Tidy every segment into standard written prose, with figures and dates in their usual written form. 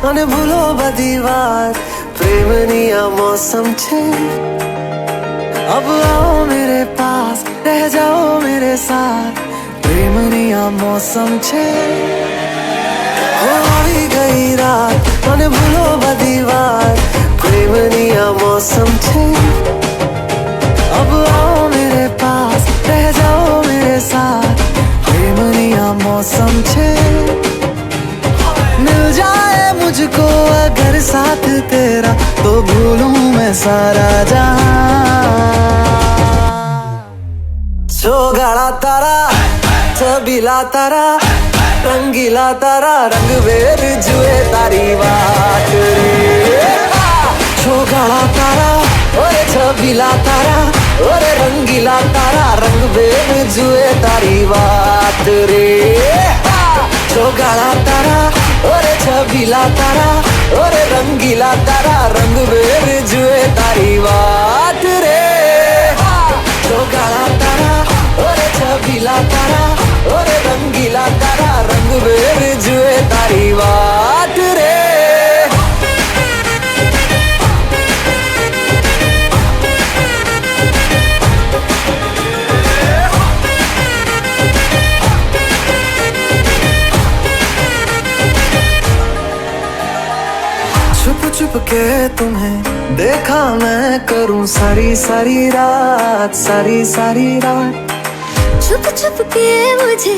અને ભૂલો બધી વાત પ્રેમની આ मौसम છે अब आओ मेरे पास रह जाओ मेरे साथ प्रेमनी आ मौसम छे हो આવી ગઈ રાત અને ભૂલો બધી વાત प्रेमनी आ मौसम छे अब आओ मेरे पास रह जाओ मेरे साथ प्रेमनी आ मौसम छे मिल जाए मुझको अगर साथ तेरा तो भूलूं मैं सारा जहां छोगाड़ा तारा छबीला तारा रंगीला तारा रंग वेर जुए तारी बात रे छोगाड़ा तारा ओरे छबीला तारा ओरे रंगीला तारा रंग वेर जुए तारी बात रे छोगाड़ा तारा ओरे छबीला तारा ओरे रंगीला तारा रंग वेर जुए तारी बात रे छोगाड़ा तारा ओरे छबीला तारा ओरे रंगीला तारा रंग वेर जुए तारी बात रे छुप छुप के तुम्हें देखा मैं करूं सारी सारी रात सारी सारी रात छुप छुप के मुझे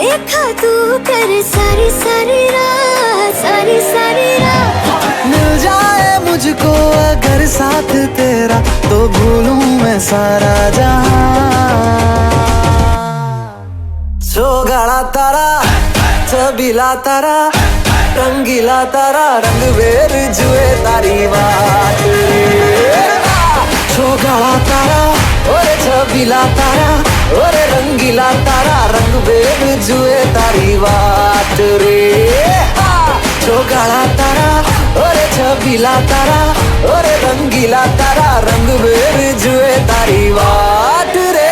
देखा तू कर सारी सारी रात सारी सारी रात मिल जाए मुझको अगर साथ तेरा तो भूलूं मैं सारा जहां छोगाड़ा तारा छबीला तारा रंगीला तारा रंग वेर जुए तारी बात रे छोगाड़ा तारा ओरे छबीला तारा ओरे रंगीला तारा रंग वेर जुए तारी बात रे छोगाड़ा तारा ओरे छबीला तारा ओरे रंगीला तारा रंग वेर जुए तारी बात रे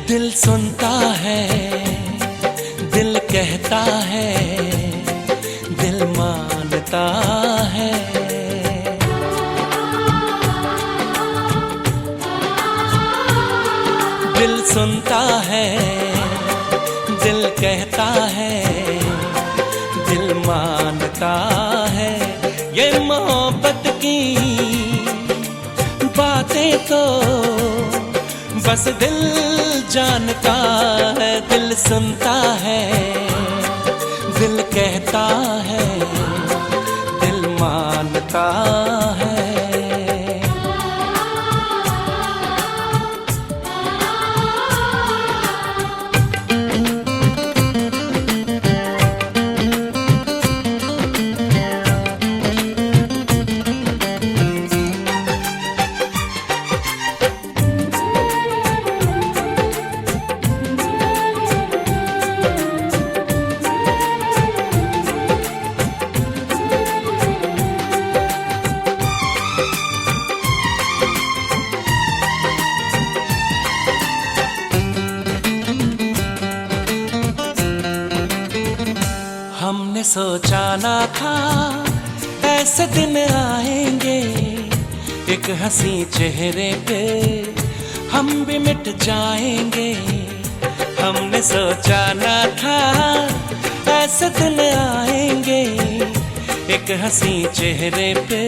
दिल सुनता है दिल कहता है दिल मानता है दिल सुनता है दिल कहता है दिल मानता है ये मोहब्बत की बातें तो बस दिल जानता है दिल सुनता है दिल कहता है दिल मानता है हमने सोचा ना था ऐसे दिन आएंगे, एक हंसी चेहरे पे हम भी मिट जाएंगे। हमने सोचा ना था ऐसे दिन आएंगे, एक हंसी चेहरे पे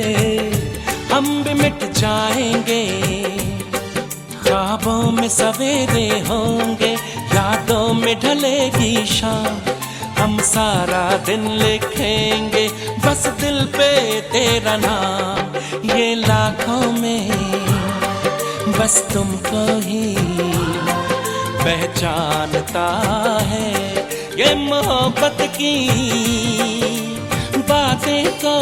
हम भी मिट जाएंगे। ख्वाबों में सवेरे होंगे, यादों में ढलेगी शाम, हम सारा दिन लिखेंगे बस दिल पे तेरा नाम। ये लाखों में बस तुमको ही पहचानता है, ये मोहब्बत की बातें तो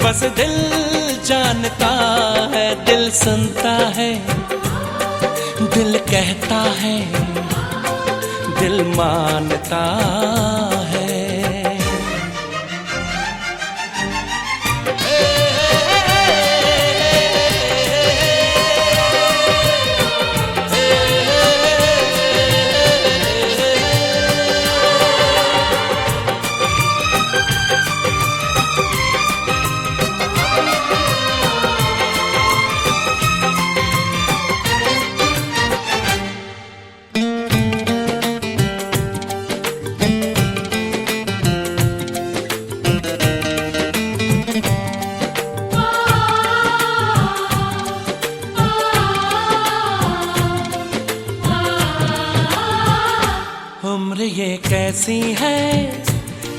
बस दिल जानता है। दिल सुनता है, दिल कहता है, दिल मानता है। उम्र ये कैसी है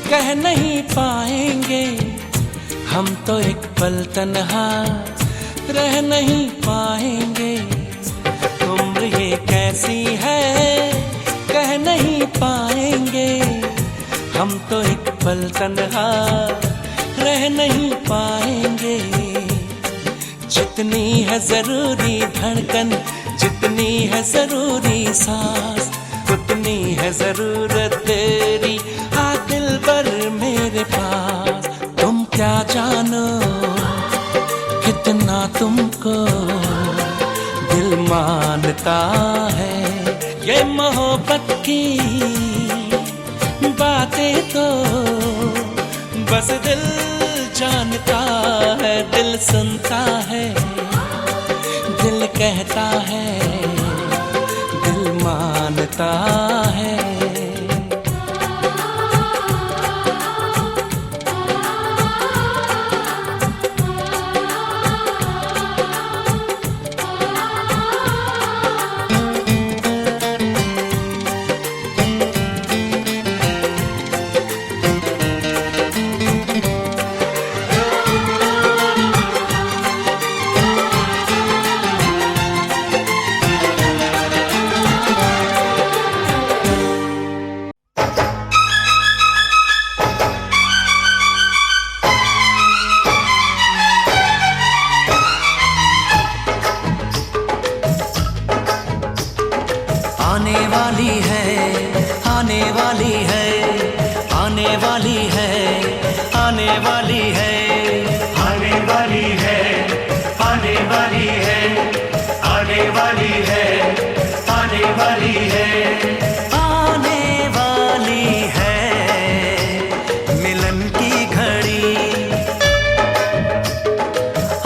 कह नहीं पाएंगे, हम तो एक पल तन्हा रह नहीं पाएंगे। उम्र ये कैसी है कह नहीं पाएंगे, हम तो एक पल तन्हा रह नहीं पाएंगे। जितनी है जरूरी धड़कन, जितनी है जरूरी सांस, उतनी है जरूरत तेरी आ दिल पर मेरे पास। तुम क्या जानो कितना तुमको दिल मानता है, ये मोहब्बत की बातें तो बस दिल जानता है। दिल सुनता है, दिल कहता है, दिल मानता है। आने वाली है, आने वाली है, आने वाली है, आने वाली है, आने वाली है, आने वाली है, आने वाली है, आने वाली है, आने वाली है मिलन की घड़ी,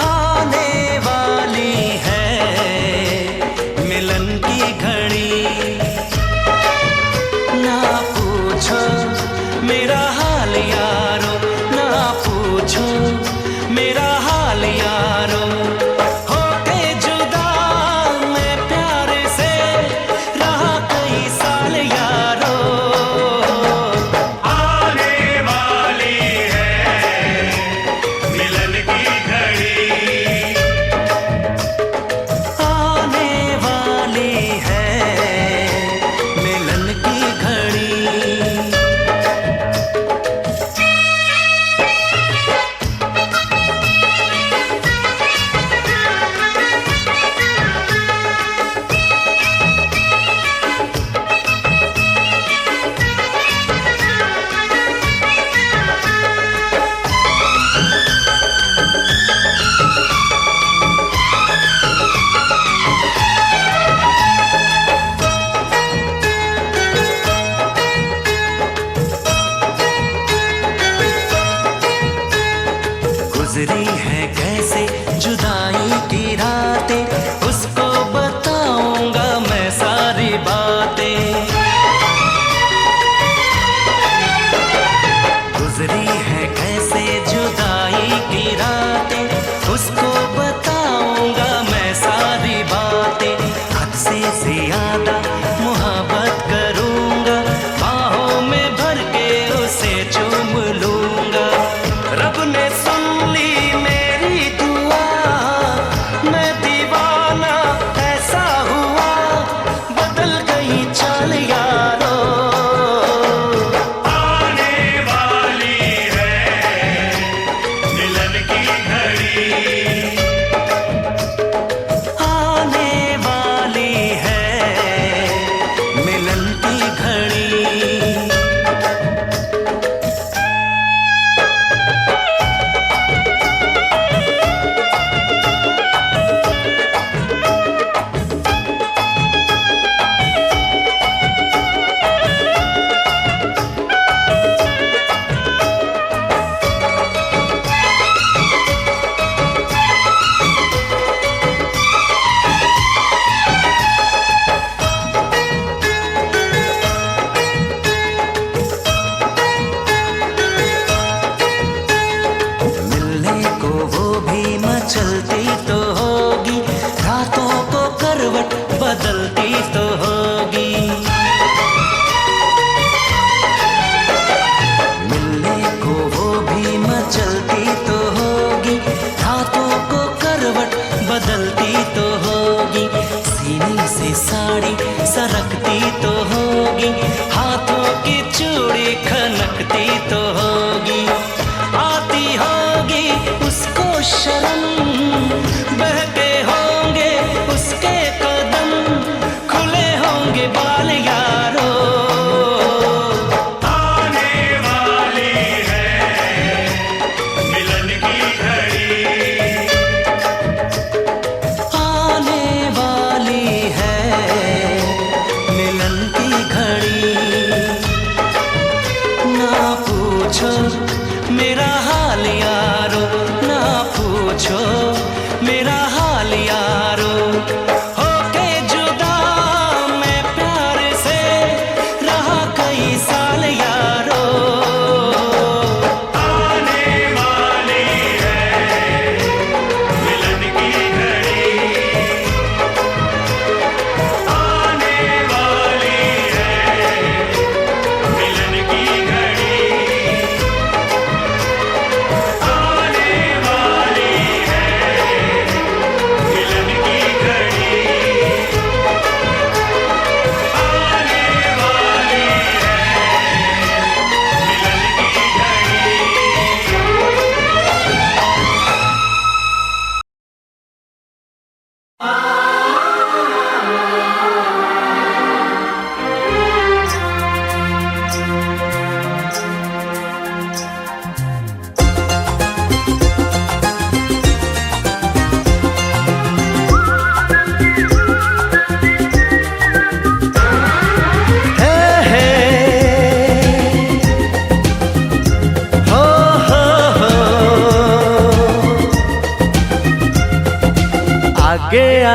आने वाली है मिलन की घड़ी। ना पूछो मेरा हाल यारो, ना पूछो मेरा हाल यारो, होके जुदा मैं प्यार से रहा कई साल यारो। आने वाली है मिलन की घड़ी, आने वाली है मिलन की घड़ी।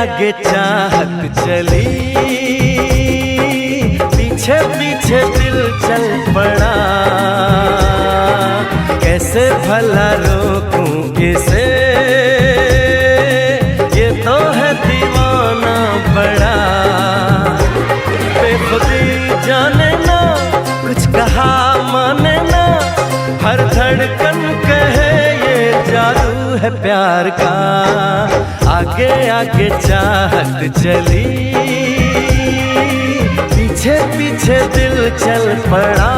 आगे चाहत चली, पीछे पीछे दिल चल पड़ा। कैसे भला रोकूं इसे, ये तो है दीवाना बड़ा। बेखुदी जाने ना, कुछ कहा माने ना, हर धड़कन कहे ये जादू है प्यार का। आगे आगे चाहत चली, पीछे पीछे दिल चल पड़ा।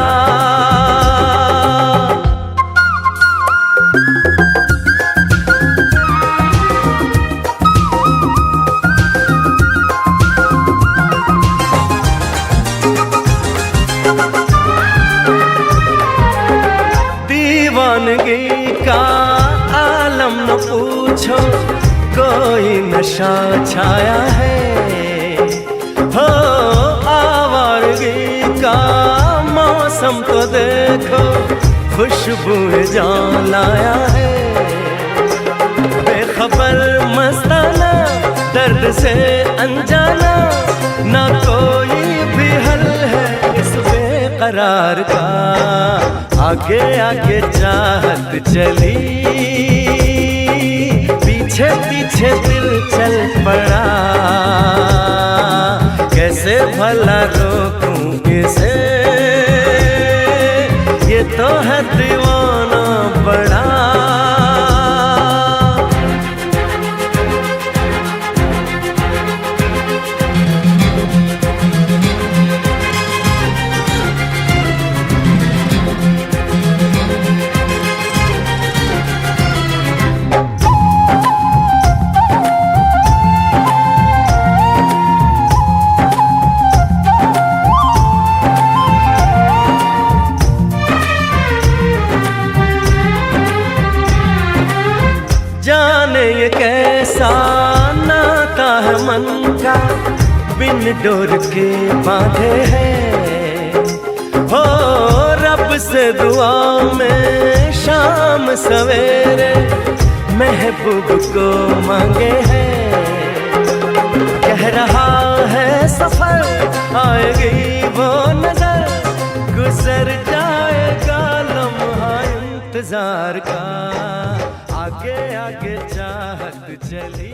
दीवानगी का आलम न पूछो, कोई नशा छाया है। हो आवारगी का मौसम तो देखो, खुशबू जान लाया है। बेखबर मस्ताना, दर्द से अनजाना, ना कोई भी हल है इस बेकरार का। आगे आगे चाहत चली, पीछे पीछे दिल चल पड़ा। कैसे भला रोकूं इसे, ये तो है दीवाना बड़ा। जाने ये कैसा नाता है मन का, बिन डोर के बांधे हैं। हो रब से दुआ में शाम सवेरे महबूब को मांगे हैं। कह रहा है सफर आएगी वो नजर, गुजर जाएगा लम्हा इंतजार का। आगे आगे चाहत चली।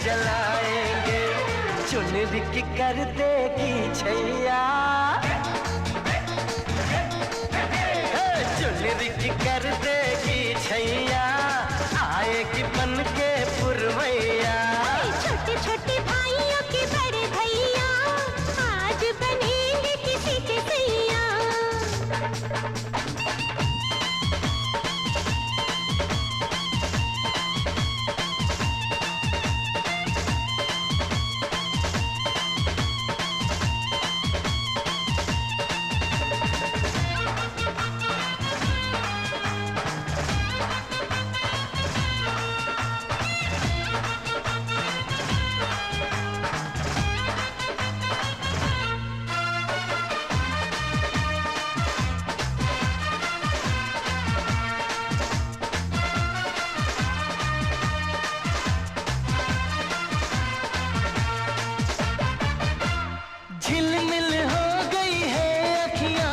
जलाएंगे, चुनरी की कर देगी छैया, चुनरी की कर देगी छैया, आएगी बन के पुरवैया। छोटे छोटे भाइयों के बड़े भैया आज बनेंगे किसी के सैया। झिलमिल हो गई है अखियां,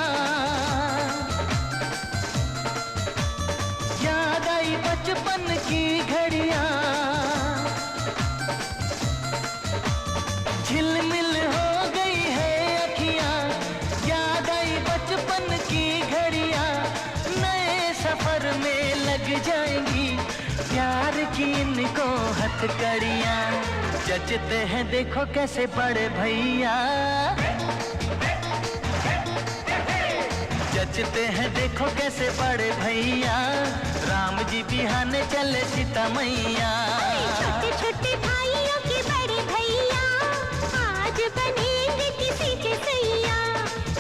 याद आई बचपन की घड़ियां, झिलमिल हो गई है अखियां, याद आई बचपन की घड़ियां, नए सफर में लग जाएंगी प्यार की इनको हथकड़ियां, जचते हैं देखो कैसे बड़े भैया, जचते हैं देखो कैसे बड़े भैया, राम जी बिहाने चले सीता मैया। छोटे छोटे भाइयों के बड़े भैया आज बनेंगे किसी के सैया।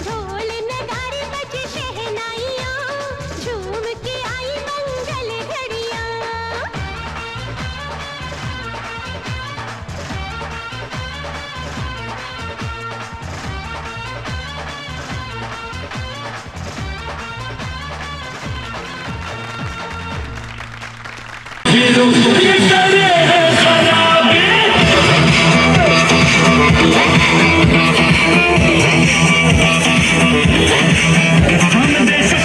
ढोल नगाड़े बजे शहनाइयाँ, झूम के आई मंगल घड़ियाँ।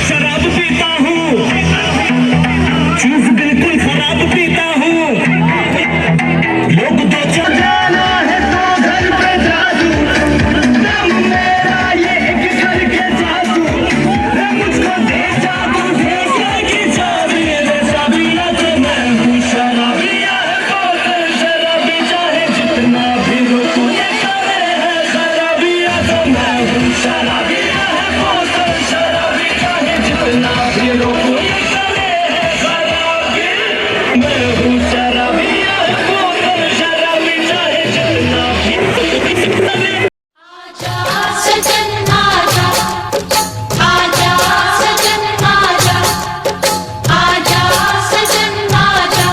शराब पीता हूँ, चीज बिल्कुल खराब पीता हूँ, लोग तो चल जाना है तो घर पे जादू, दम मेरा ये एक घर के जादू, मुझको दे जादू दे की चाबी, रे चाबियाँ तो मैं हूँ शराबिया है बोतल शराबी, चाहे जितना भी रोको ये करे है शराबिया तो मैं हूँ शराबिया है बोतल शराबी, चाहे जितना भी रोको ये करे है शराबी, मैं हूँ शराबिया है बोतल शराबी, चाहे जितना भी आजा सजन आजा, आजा सजन आजा, आजा सजन आजा,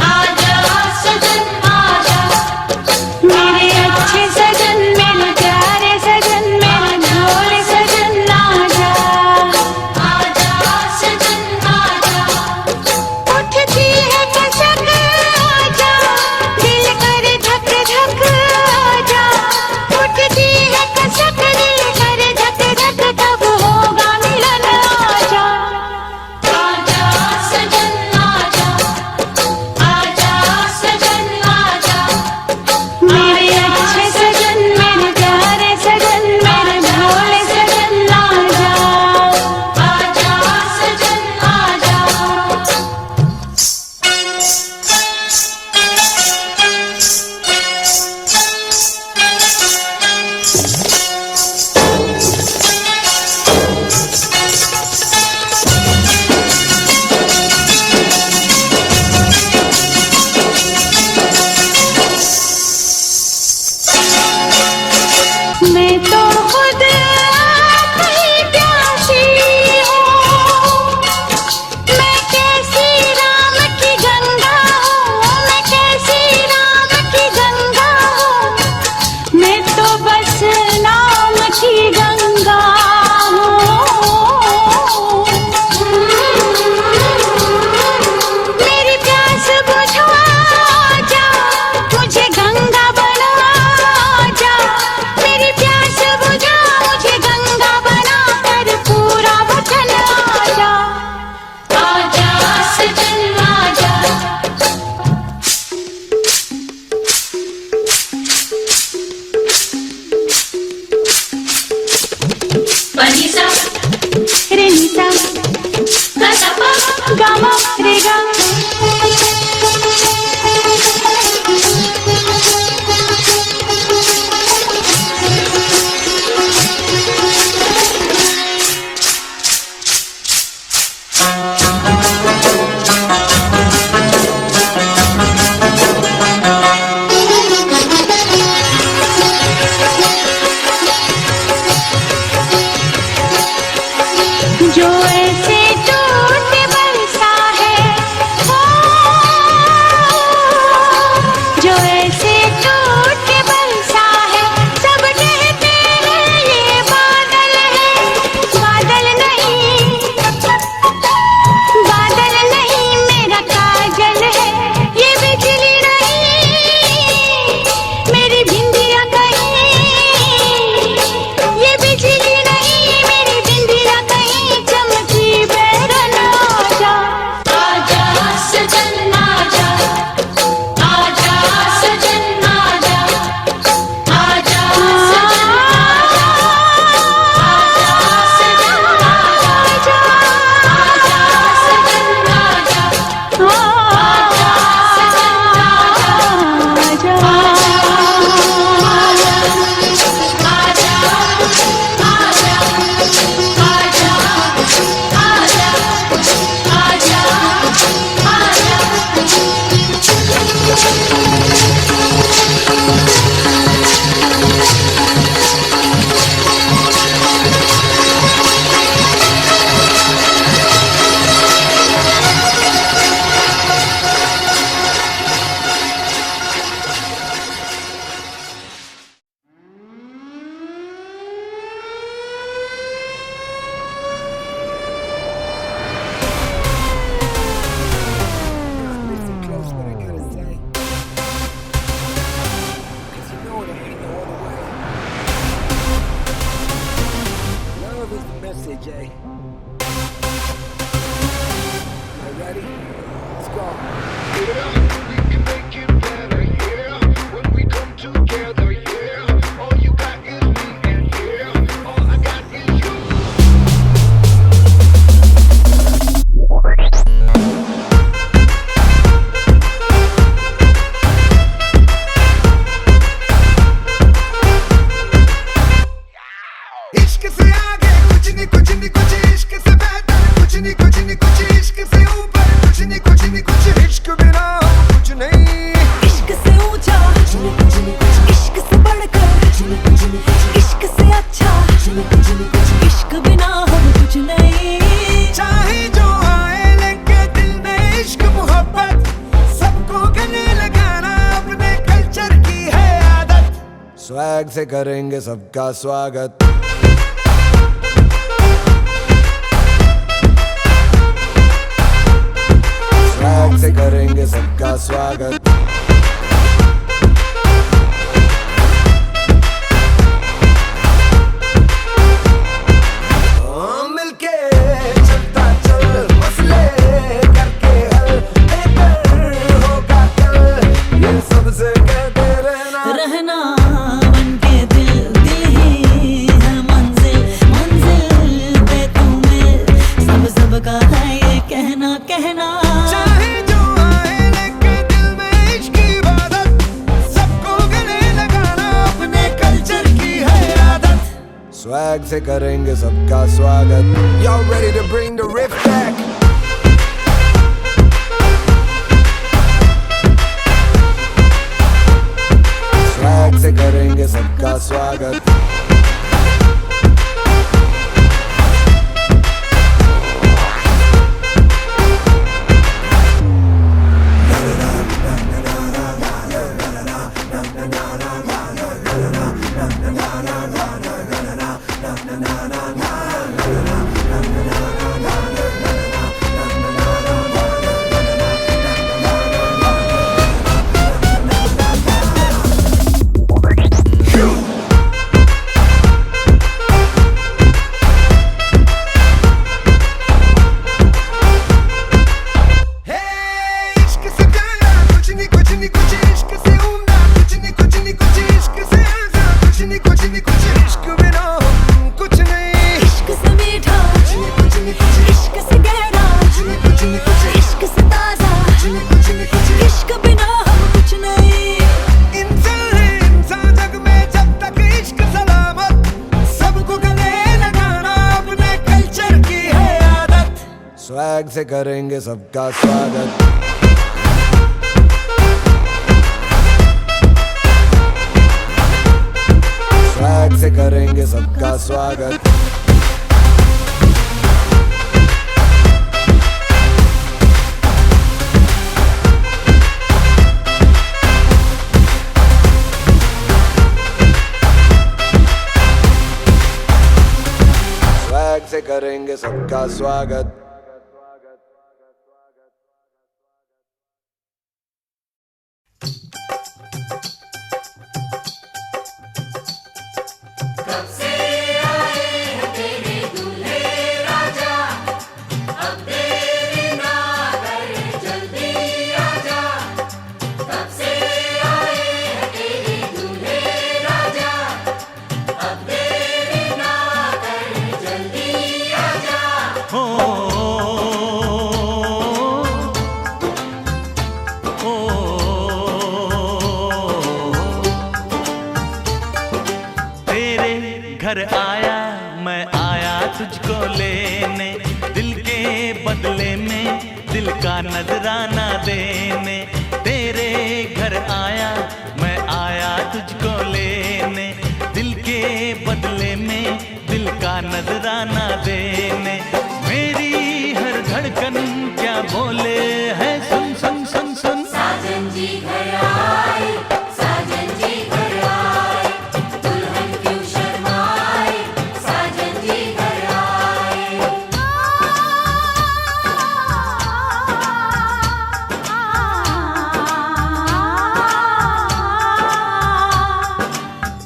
आजा सजन आजा। मेरे अच्छे सजन मेरे प्यारे सजन मेरे भोले सजन आजा, आजा पनीसा रेनीसा गसपा गामा रेगा जो ऐसे टूट बरसा है हो, जो ऐसे टूट बरसा है सब कहते हैं ये बादल है, बादल नहीं, बादल नहीं मेरा काजल है, ये बिजली नहीं मेरी बिंदिया कहीं, ये बिजली नहीं मेरी बिंदिया कहीं चमकी बैरन आजा, आजा सजन आजा, आजा सजन आजा, आजा सजन आजा, आजा सजन आजा, आजा सजन आजा, आजा सजन Listen close what I gotta say. 'Cause you know it ain't all the way. Love is the message, eh? You ready? Let's go. Yeah, we can make it better, yeah. When we come together, yeah. All you got is me, and yeah, all I got is you. इश्क से आगे कुछ नहीं कुछ नहीं कुछ इश्क से बेहतर कुछ नहीं कुछ नहीं कुछ इश्क से ऊपर कुछ नहीं कुछ नहीं कुछ इश्क बिना कुछ नहीं इश्क से ऊंचा कुछ नहीं कुछ इश्क से बढ़कर कुछ नहीं कुछ इश्क से अच्छा कुछ नहीं कुछ इश्क बिना हम कुछ नहीं चाहे जो आए लेके दिल में इश्क मोहब्बत सबको गले लगाना अपने कल्चर की है आदत स्वैग से करेंगे सबका स्वागत स्वैग से करेंगे सबका स्वागत मिलके चलता चल मसले करके हल बेहतर होगा कल ये सबसे कहते रहना बनके दिल दिल ही है मंजिल मंजिल पे तुम्हें सबका है ये कहना कहना चाहे जो आए लेके दिल में इश्क की इबादत सबको गले लगाना अपने कल्चर की है आदत स्वैग से करेंगे सबका स्वागत Y'all ready to bring the riff back? Swag से करेंगे सबका स्वागत कुछ नहीं कुछ इश्क बिना कुछ नहीं स्वैग से करेंगे सबका स्वागत। स्वैग से करेंगे सबका स्वागत। स्वैग से करेंगे सबका स्वागत। घर आया मैं आया तुझको लेने, दिल के बदले में दिल का नजराना देने। तेरे घर आया मैं आया तुझको लेने, दिल के बदले में दिल का नजराना देने। मेरी हर धड़कन क्या बोले है सुन सुन सुन सुन। साजन जी घर आए, साजन जी घर आए, दुल्हन क्यों शर्माए, साजन जी घर आए।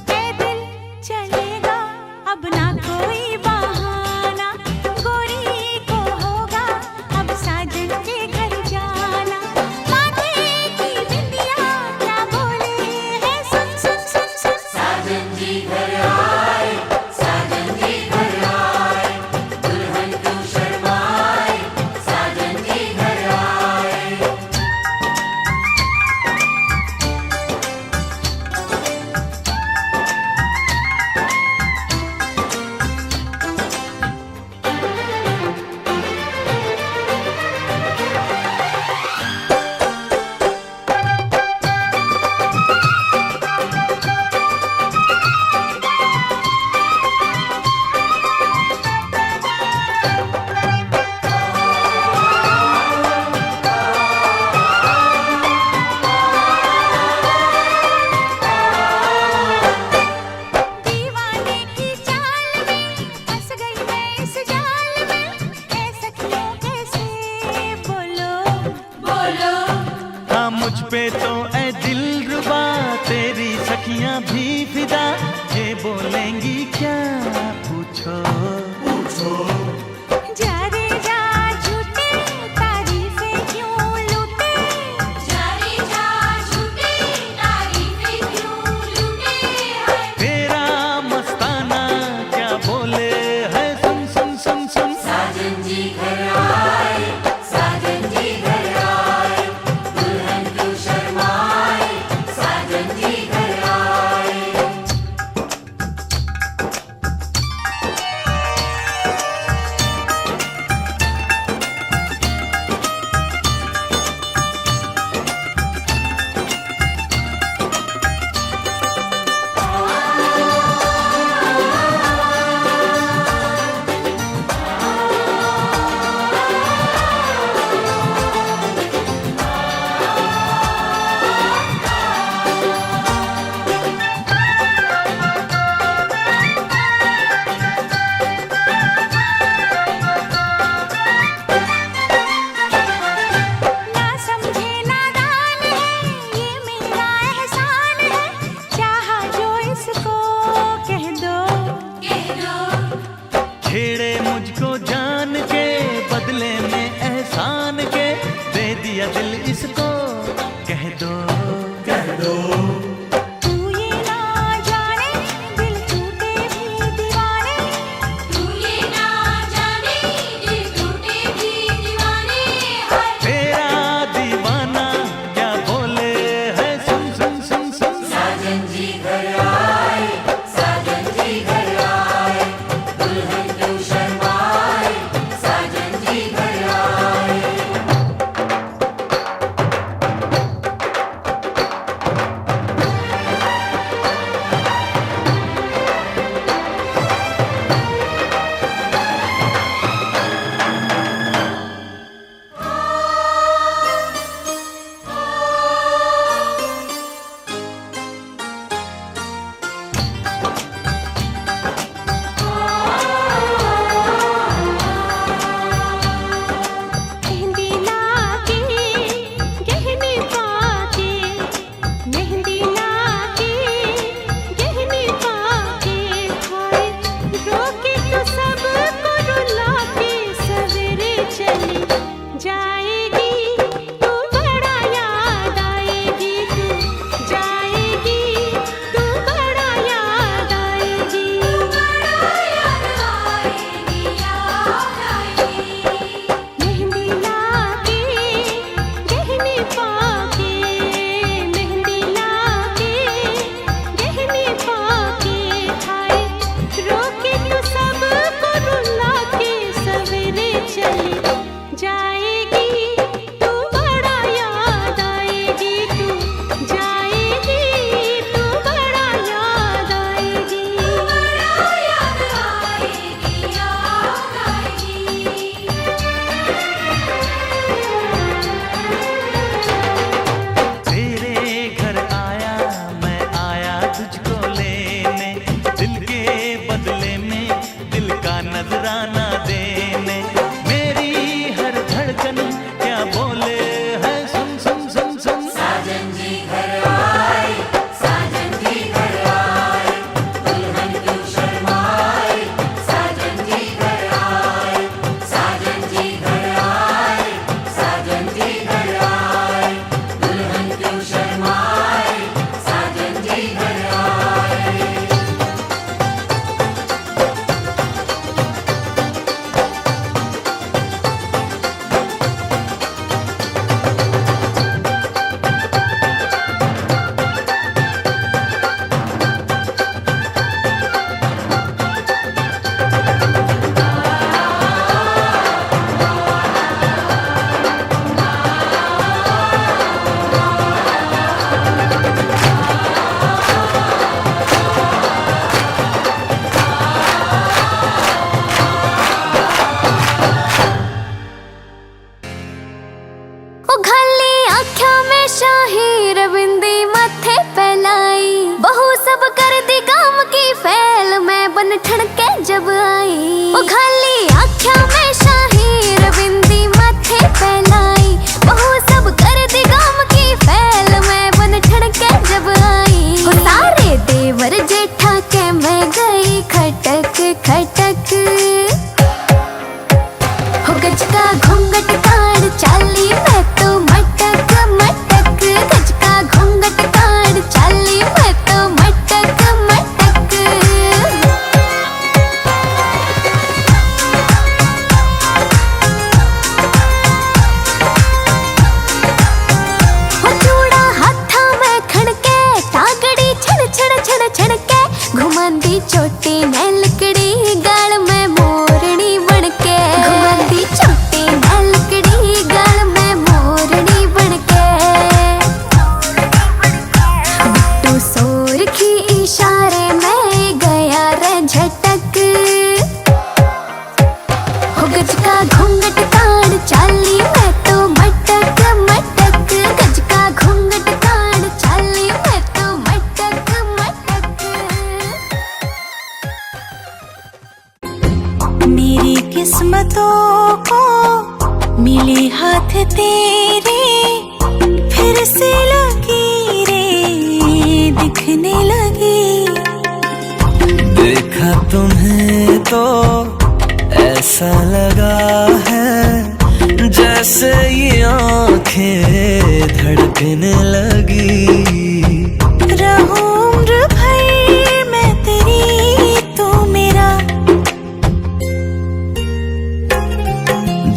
पैदल चलेगा अब ना कोई बहाना, गोरी को होगा अब साजन के घर जाना। माथे की बिंदिया क्या बोले है सुन सुन सुन सुन। साजन जी घर आए, साजन जी घर आए, दुल्हन क्यों शर्माए, साजन जी घर आए। दीवाने की चाल में फंस गई मैं इस जाल में, ऐसा क्यों कैसे बोलो बोलो। हाँ मुझ पे तो ऐ दिलरुबा तेरी सखियां भी फिदा, ये बोलेंगी क्या पूछो पूछो। जा रे जा झूठे तारीफें क्यों लूटे, जा रे जा झूठे तारीफें क्यों लूटे है। तेरा मस्ताना क्या बोले है सुन सुन सुन सुन। साजन जी घर आए, साजन जी घर आए, दुल्हन क्यों शर्माए, साजन जी घर आए। ना समझे नादान है ये मेरा एहसान है, चाहा जो इसको कह दो कह दो। छेड़े मुझको जान के बदले में एहसान के, दे दिया दिल इसको कह दो कह दो। तू ये ना जाने दिल टूटे भी दीवाने, तू ये ना जाने दिल टूटे भी दीवाने है। तेरा दीवाना क्या बोले है सुन सुन सुन सुन। साजन जी घर आए, साजन जी घर आए, दुल्हन क्यों शर्माए, नजराना देने। मेरी हर धड़कन क्या बोले है, सुन सुन सुन सुन। साजन जी घर आए, साजन जी घर आए, दुल्हन क्यों शर्माए, साजन जी घर आए, साजन जी घर आए, साजन जी घर आए, दुल्हन क्यों शर्माए, साजन जी घर आए। उघली आँखों में शाही रविंदी माथे फैलाई, बहू सब कर दी काम की फैल, मैं बन ठनके जब आई। उघली आँखों में शाही रविंदी माथे फैलाई, बहू सब कर दी काम की फैल, मैं बन ठनके जब आई। वो सारे देवर जेठा के मैं गई खटक खटक, हो गज का घूंघट काढ़ चाली मैं तो मटक मटक, गज का घूंघट काढ़ चाली मैं तो मटक मटक। वो चूड़ा हाथा में खड़के, टागड़ी छड़ छड़ छड़ छड़के, घुमांदी चोटी ने लकड़ी गाल में मोरनी बनके, घुमांदी चोटी ने लकड़ी गाल में मोरनी बनके। बिट्टू सोर की इशारे में गया रे झटक, हो गज का घूंघट काढ़ चाली मैं तो मटक मटक, गज का घूंघट काढ़ चाली मैं तो मटक मटक। मेरी किस्मतों को मिले हाथ तेरे, फिर से लकीरें दिखने लगी। देखा तुम्हें तो ऐसा लगा है, जैसे ये आंखें धड़कने लगी। रहूं उम्र भर मैं तेरी, तू मेरा।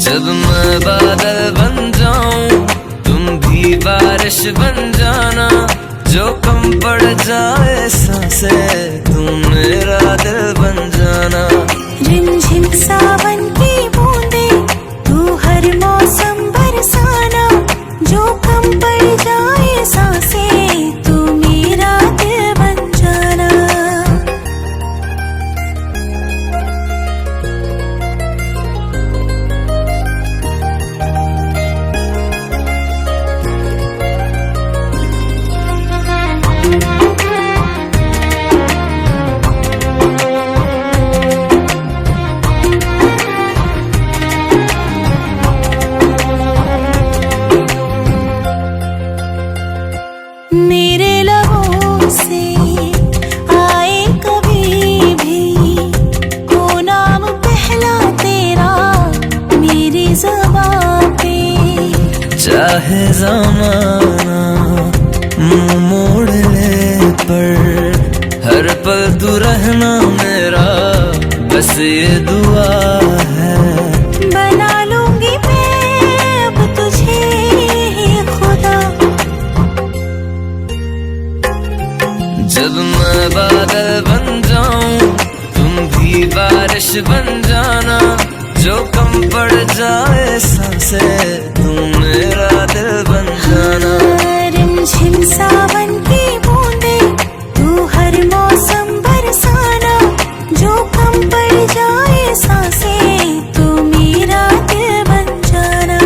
जब मैं बादल बन जाऊं, तुम भी बारिश बन जाना, जो कम पड़ जाए सांसें, तुम मेरा दिल बन जाना। रिमझिम सावन की बूंदे, तू हर मौसम बरसाना, जो कम पड़ जाए सांसें, तू मेरा दिल बन जाना। मेरे लबों से आए कभी भी हो नाम पहला तेरा मेरी ज़बां पे। चाहे ज़माना मुंह मोड़ ले, पर हर पल तू रहना मेरा, बस ये दुआ है। बना लूंगी मैं अब तुझे ही खुदा। जब मैं बादल बन जाऊं, तुम भी बारिश बन जाना, जो कम पड़ जाए सांसें, तुम मेरा दिल बन जाना। रिमझिम सावन की बूंदे, तू हर मौसम बरसाना, जो कम पड़ जाए सांसें, तू मेरा दिल बन जाना।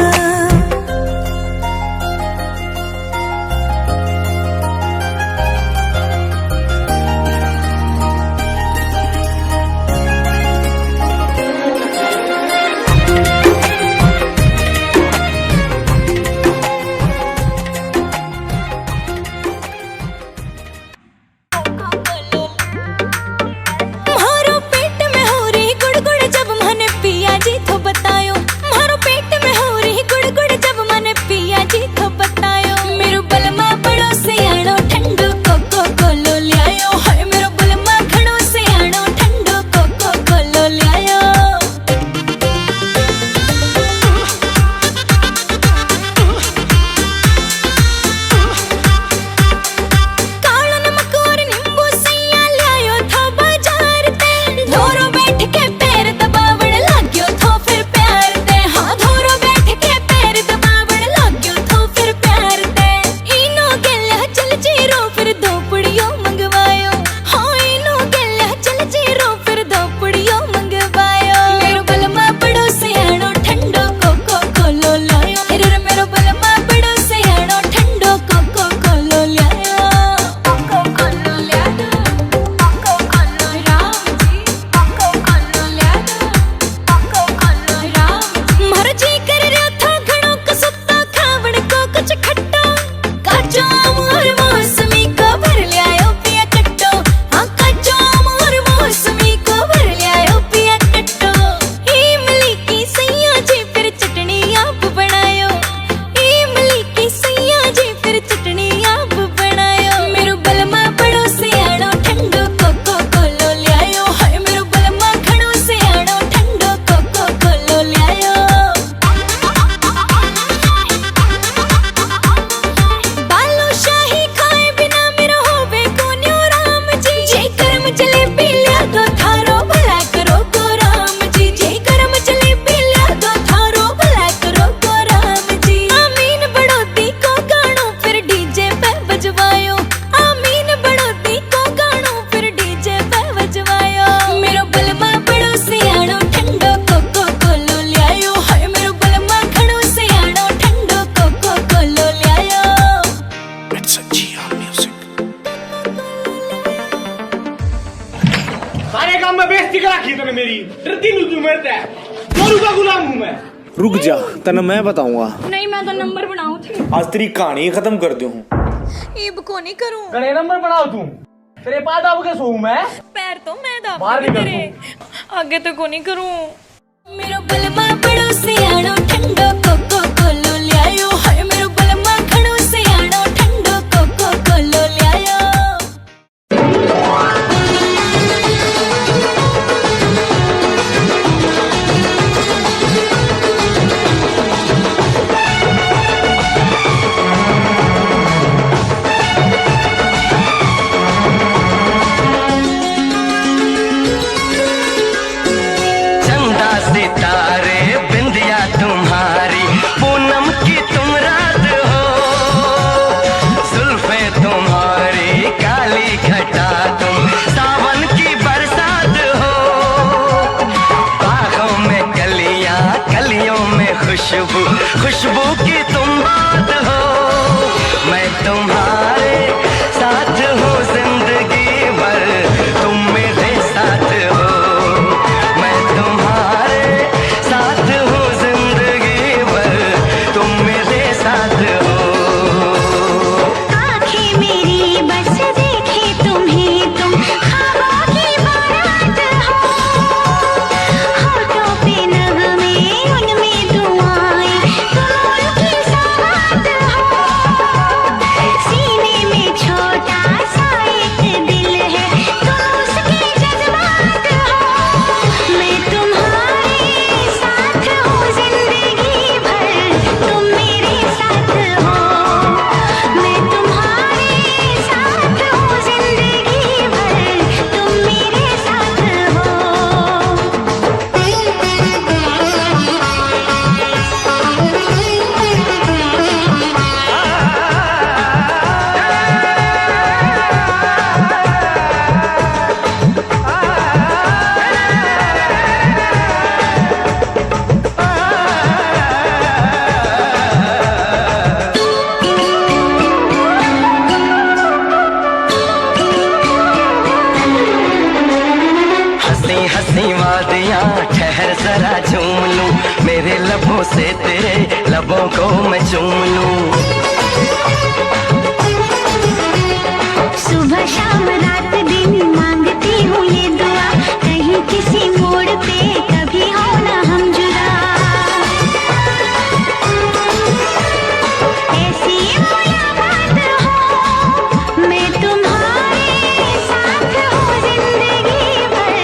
तू मरता है, गोरू का गुलाम हूँ मैं। रुक जा, तने मैं बताऊंगा। नहीं मैं तो नंबर बनाऊं थी। आज तेरी कहानी खत्म कर दूं। इब को नहीं करूं। करे नंबर बनाओ तू, तेरे पास दाब के सोऊं मैं। पैर तो मैं दाब बाहर निकल तेरे, आगे तो को नहीं करूं। मेरो बलमा बड़ो सियाणो ठंडो कोको कोलो ल्यायो, हाय मेरो बलमा खड़ो सियाणो ठंडो कोको कोलो ल्यायो। चंदा सितारे बिंदिया तुम्हारी, पूनम की तुम रात हो, जुल्फे तुम्हारी काली घटा तुम सावन की बरसात हो, बागों में कलियां कलियों में खुशबू खुशबू की तुम बात हो, मैं तुम्हारे साथ हूँ जिंदगी भर, तुम मेरे साथ हो, मैं तुम्हारे साथ हूँ जिंदगी भर, तुम मेरे साथ हो। आँखें मेरी बस देखे तुम्हें, तुम ख्वाबों की बारात हो, होठों पे नगमे उनमें दुआएं, तुम उनकी सौगात हो, सीने में छोटा सा एक दिल है, तुम उसके जज्बात हो, मैं तुम्हारे साथ हूँ जिंदगी भर, तुम मेरे साथ हो, मैं तुम्हारे साथ हूँ जिंदगी भर, तुम मेरे साथ हंसी हंसी वादियाँ ठहर जरा झूम लूं, मेरे लबों से तेरे लबों को मैं चूम लूं। सुबह शाम रात दिन मांगती हूँ ये दुआ, कहीं किसी मोड़ पे कभी हो ना हम जुदा, ऐसी मुलाकात हो, मैं तुम्हारे साथ हूँ जिंदगी भर,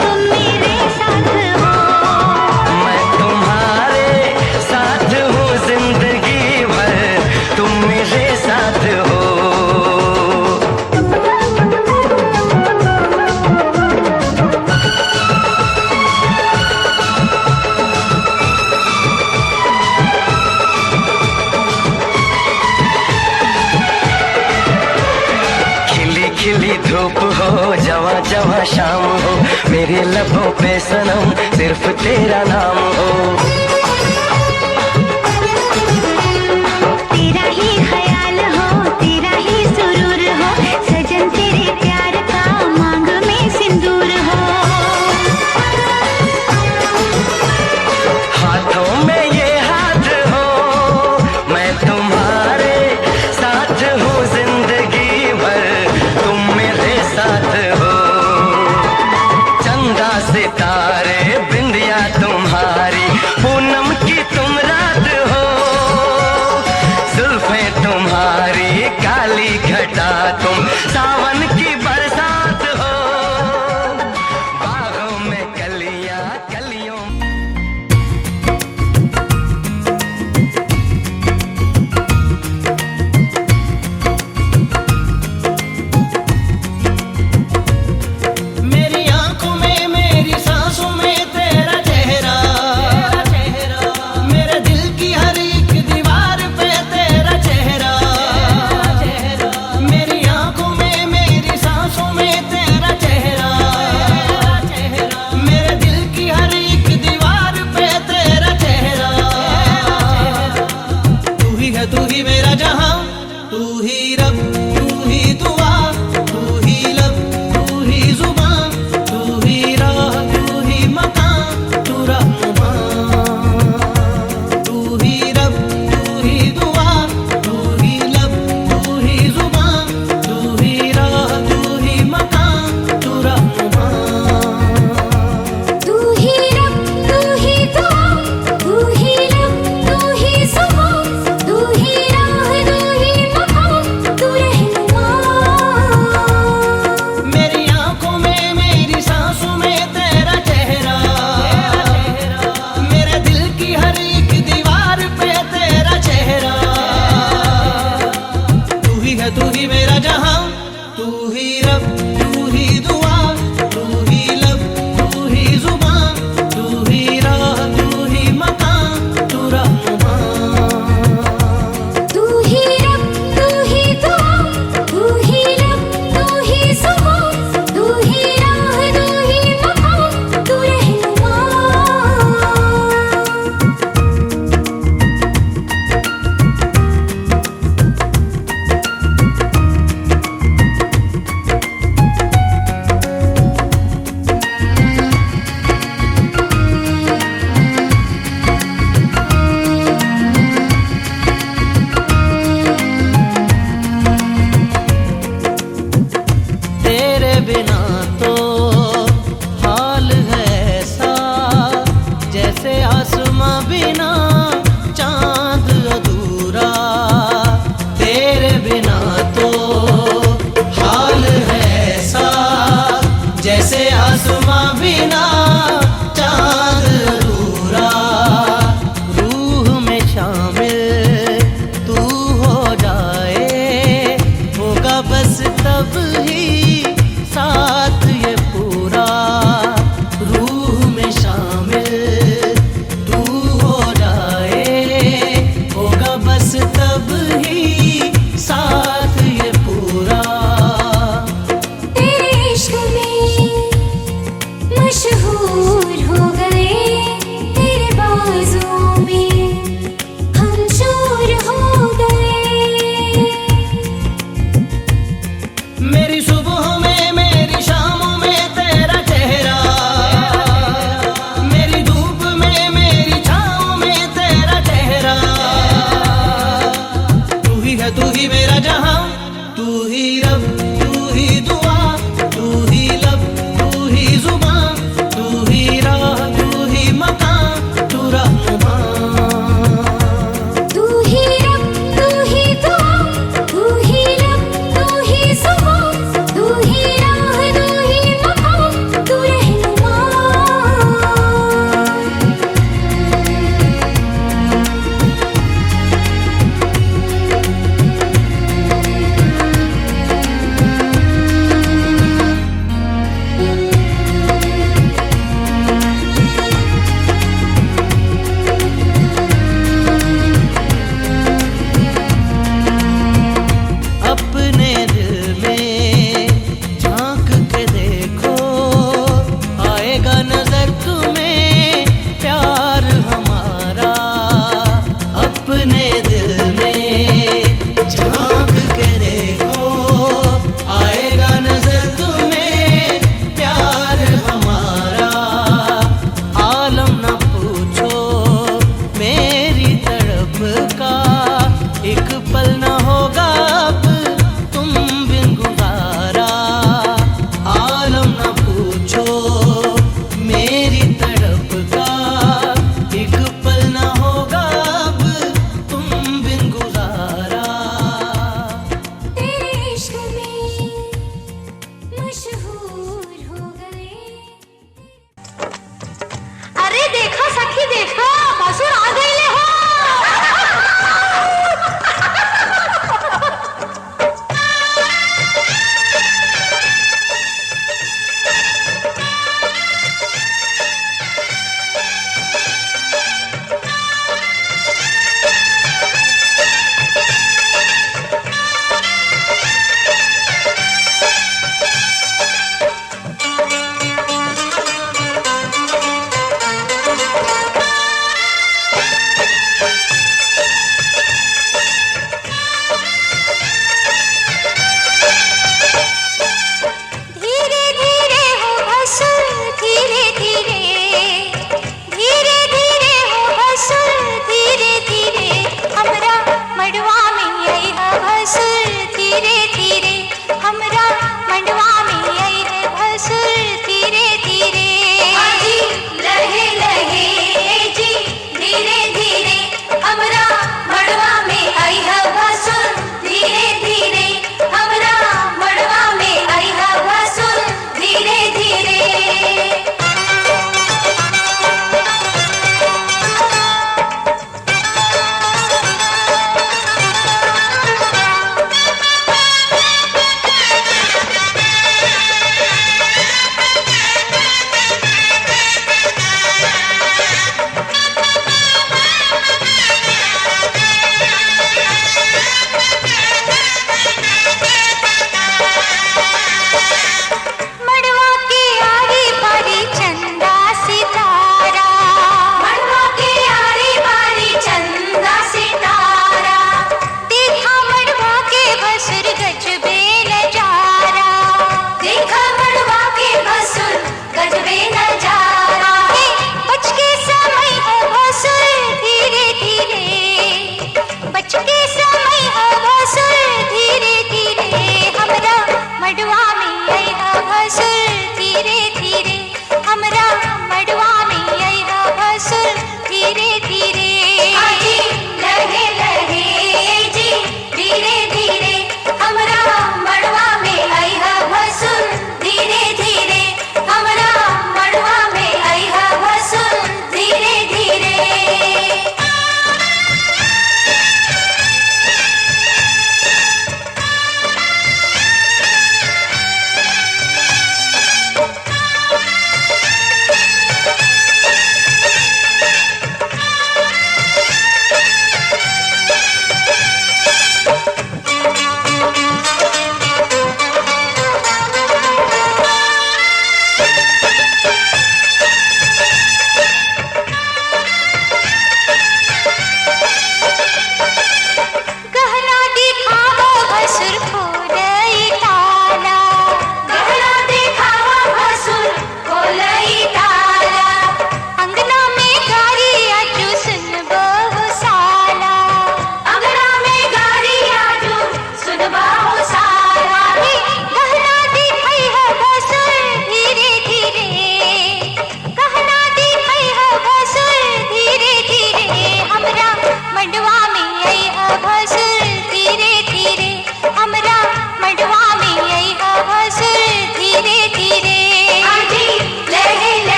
तुम मेरे साथ हो, मैं तुम्हारे साथ हूँ जिंदगी भर, तुम मेरे साथ हो। खिली खिली धूप हो जवा जवा शाम हो, मेरे लबों पे सनम सिर्फ तेरा नाम हो, तेरा ही ख्याल हो, तेरा ही सुरूर हो, सजन तेरे प्यार का मांग में सिंदूर हो, हाथों में ये हाथ हो, मैं तुम्हारे साथ हूँ जिंदगी भर, तुम मेरे साथ हो, चंदा सितारे बिंदिया तुम्हारी,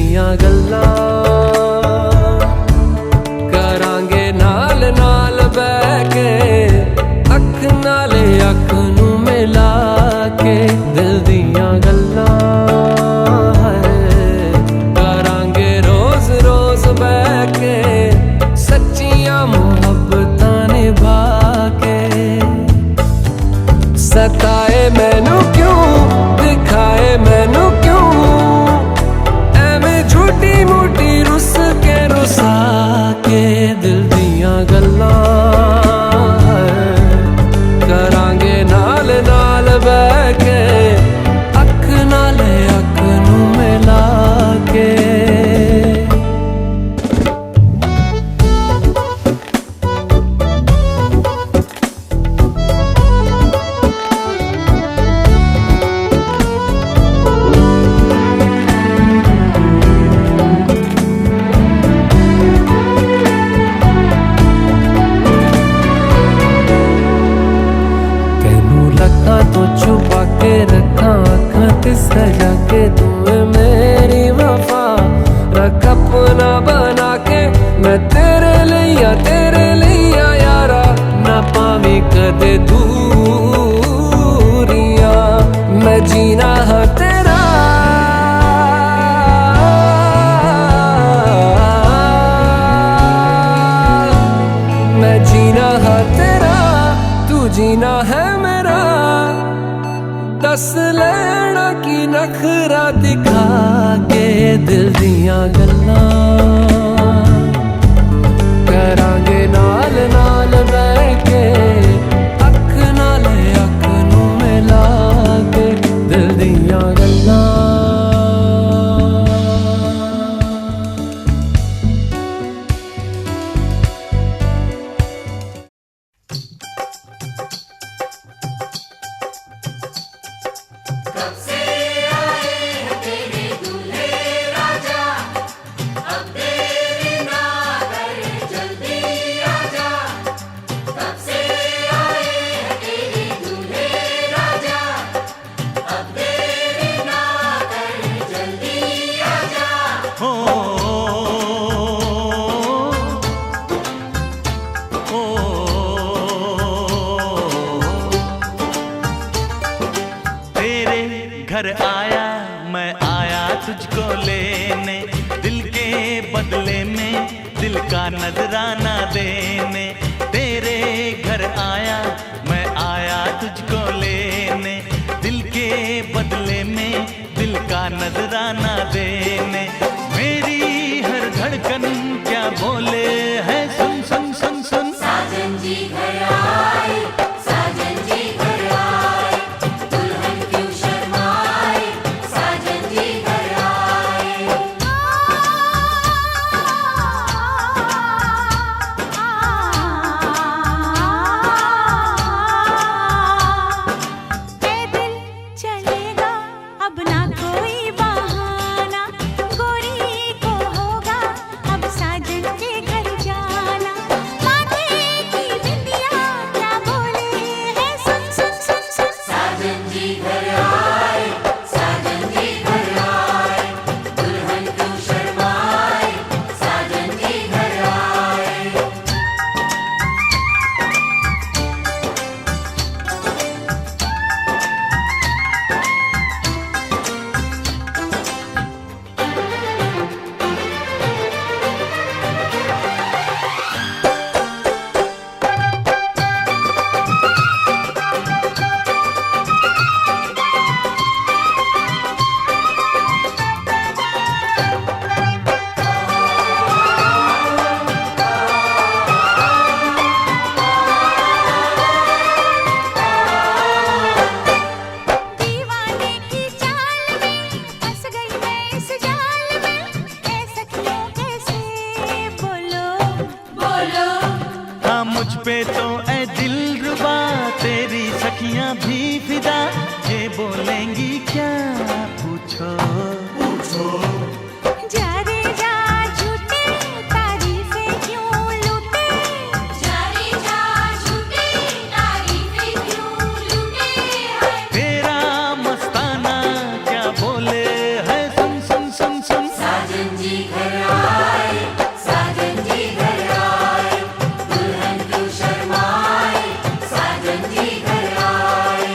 दियां गल्लां करांगे नाल नाल बैठ के अख नाले अख नू मिला के दिल दियां गल्लां करांगे रोज रोज बैठ के सच्चियां मुहब्बतां निभा के सताए मैनू क्यों दिखाए मैनू क्यों एवें झूठी मूठी रुस के रुसा के दिल दियां गल्लां करांगे नाल नाल बैठ के अख नाले अख नू मिला के तो छुपा के रखा अखा ते सजा के तुम्हें मेरी वफा रख अपना बना के मैं तेरे लिया यारा ना पावी कदे दूरियां मैं जीना है तेरा मैं जीना है तेरा तू जीना है मेरा दस लेना की नखरा दिखा के दिल दियां गल्लां करांगे नाल नाल बैठ के अख नाले अख नू मिला के दिल दियां गल्लां कब से आए हैं तेरे दूल्हे राजा, अब देरी ना कर जल्दी आजा। कब से आए हैं तेरे दूल्हे राजा, अब देरी ना कर जल्दी आजा। हो तेरे घर आया मैं आया तुझको लेने दिल के बदले में दिल का नजराना देने तेरे घर आया मैं आया तुझको लेने दिल के बदले में दिल का नजराना देने मेरी हर धड़कन क्या बोले है सुन सुन सुन सुन साजन जी घर आए, साजन जी घर आए, दुल्हन क्यों शर्माए, साजन जी घर आए। ए दिल चलेगा अब ना कोई बहाना गोरी को होगा अब साजन के घर जाना माथे की बिंदिया क्या बोले है सुन सुन सुन सुन साजन जी घर आए, साजन जी घर आए, दुल्हन क्यों शर्माए, साजन जी घर आए। दीवाने की चाल में फंस गई मैं इस जाल में ए सखियों कैसे बोलो बोलो हाँ मुझ पे तो ऐ दिलरुबा तेरी सखियां भी फिदा ये बोलेंगी क्या पूछो जा रे जा झूठे तारीफें क्यों लूटे जा रे जा झूठी तारीफें क्यों लूटे हैं। तेरा मस्ताना क्या बोले है सुन सुन सुन सुन साजन साजन जी घर आए, साजन जी घर आए, दुल्हन क्यों शर्माए, साजन जी घर आए।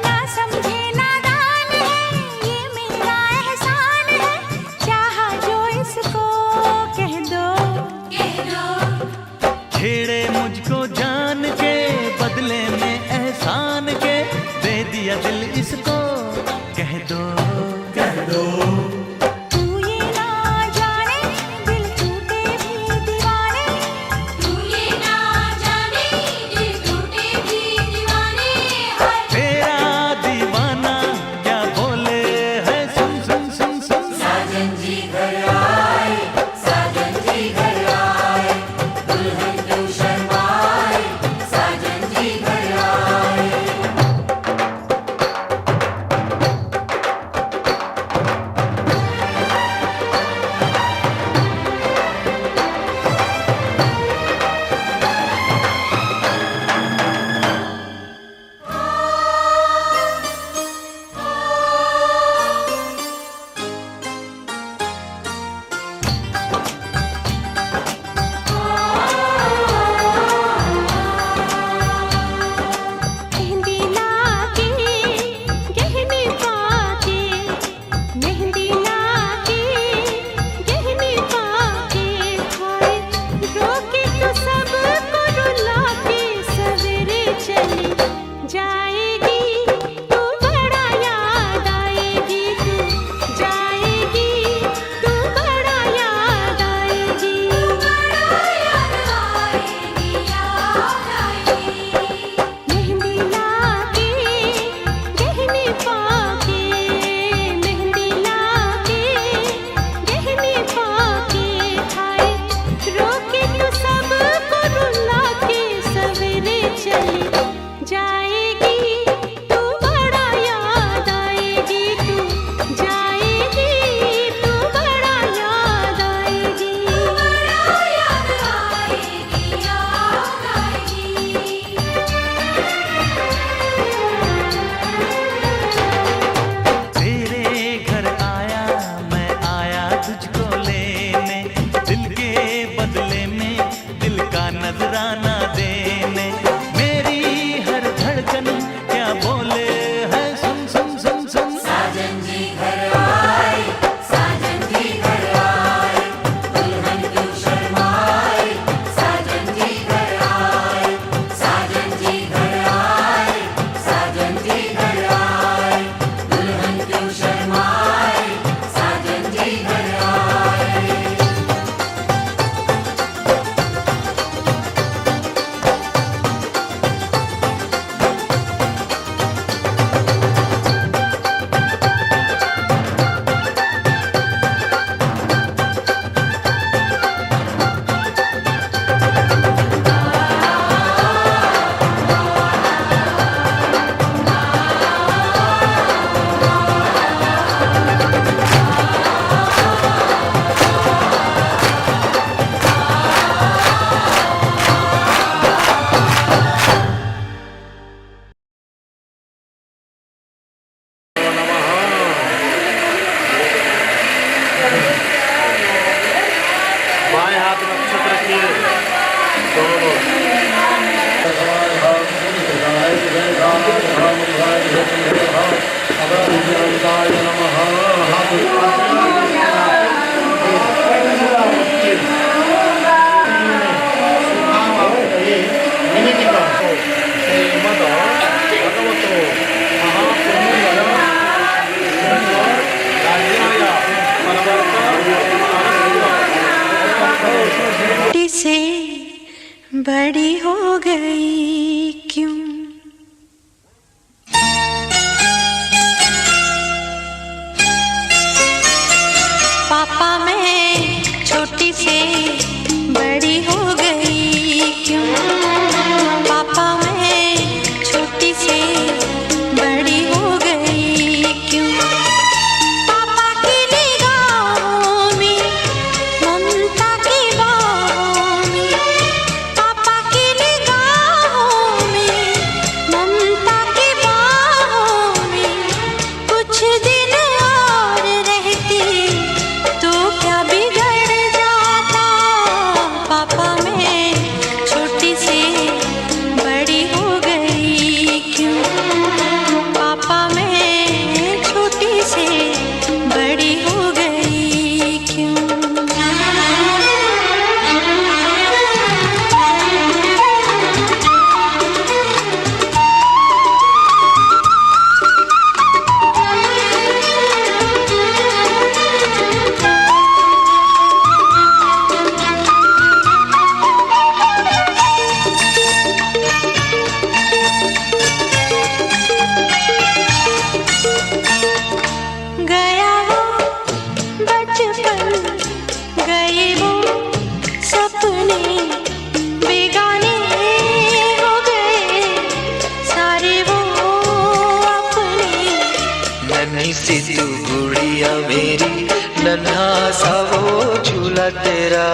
ना समझे नादान है, ये मेरा एहसान है, चाहा जो इसको कह दो। कह दो छेड़े मुझको जान के बदले में एहसान के, दे दिया दिल इसको कह दो। तू ये ना जाने दिल टूटे भी दीवाने, तू ये ना जाने दिल टूटे भी दीवाने। हाय तेरा दीवाना क्या बोले है, सुन सुन सुन सुन। साजन जी घर आए, साजन जी घर आए, दुल्हन क्यों शर्माए, साजन जी घर आए। मेहंदी लाके गहने पाके, मेहंदी लाके गहने पाके, हाय रोके तो सबको रुला के सवेरे चली जाएगी, तू बड़ा याद आएगी, तू जाएगी, तू बड़ा याद आएगी, बड़ा याद आएगी, याद आएगी। मेहंदी लाके गहने पाके, मेहंदी लाके गहने पाके, हाय रोके तो सबको रुला के सवेरे चली जाएगी, तू बड़ा याद आएगी, तू जाएगी, तू बड़ा याद आएगी। बड़ा याद आएगी, याद आएगी। तेरे घर आया मैं आया तुझको लेने, दिल के बदले में दिल का नजराना देने। मेरी हर धड़कन बड़ी हो गई क्यों? पापा मैं छोटी से बड़ी हो गई क्यों? पापा मैं छोटी से बड़ी हो गई क्यों? पापा की निगाहों में ममता की बाहों में, पापा की निगाहों में ममता की बाहों में, कुछ दिन और रहती तो क्या बिगड़ जाता? पापा मैं छोटी से बड़ी हो गई क्यों? पापा मैं छोटी से बड़ी हो गई क्यों? गया वो बचपन, गए वो सपने, बेगाने हो गए सारे वो अपने। नन्ही सी तू गुड़िया मेरी, नन्हा सा वो झूला तेरा,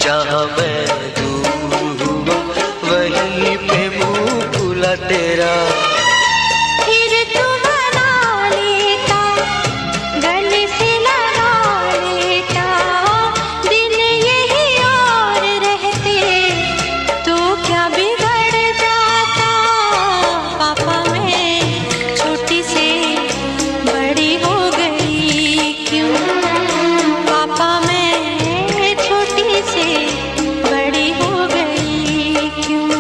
जहाँ मैं दूर हुआ वहीं पे मुँह खुला तेरा। फिर तू बना लेता, गले से लगा लेता, दिन यही और रहते तो क्या बिगड़ जाता? पापा मैं छोटी से बड़ी हो गई क्यों? पापा मैं छोटी से बड़ी हो गई क्यों?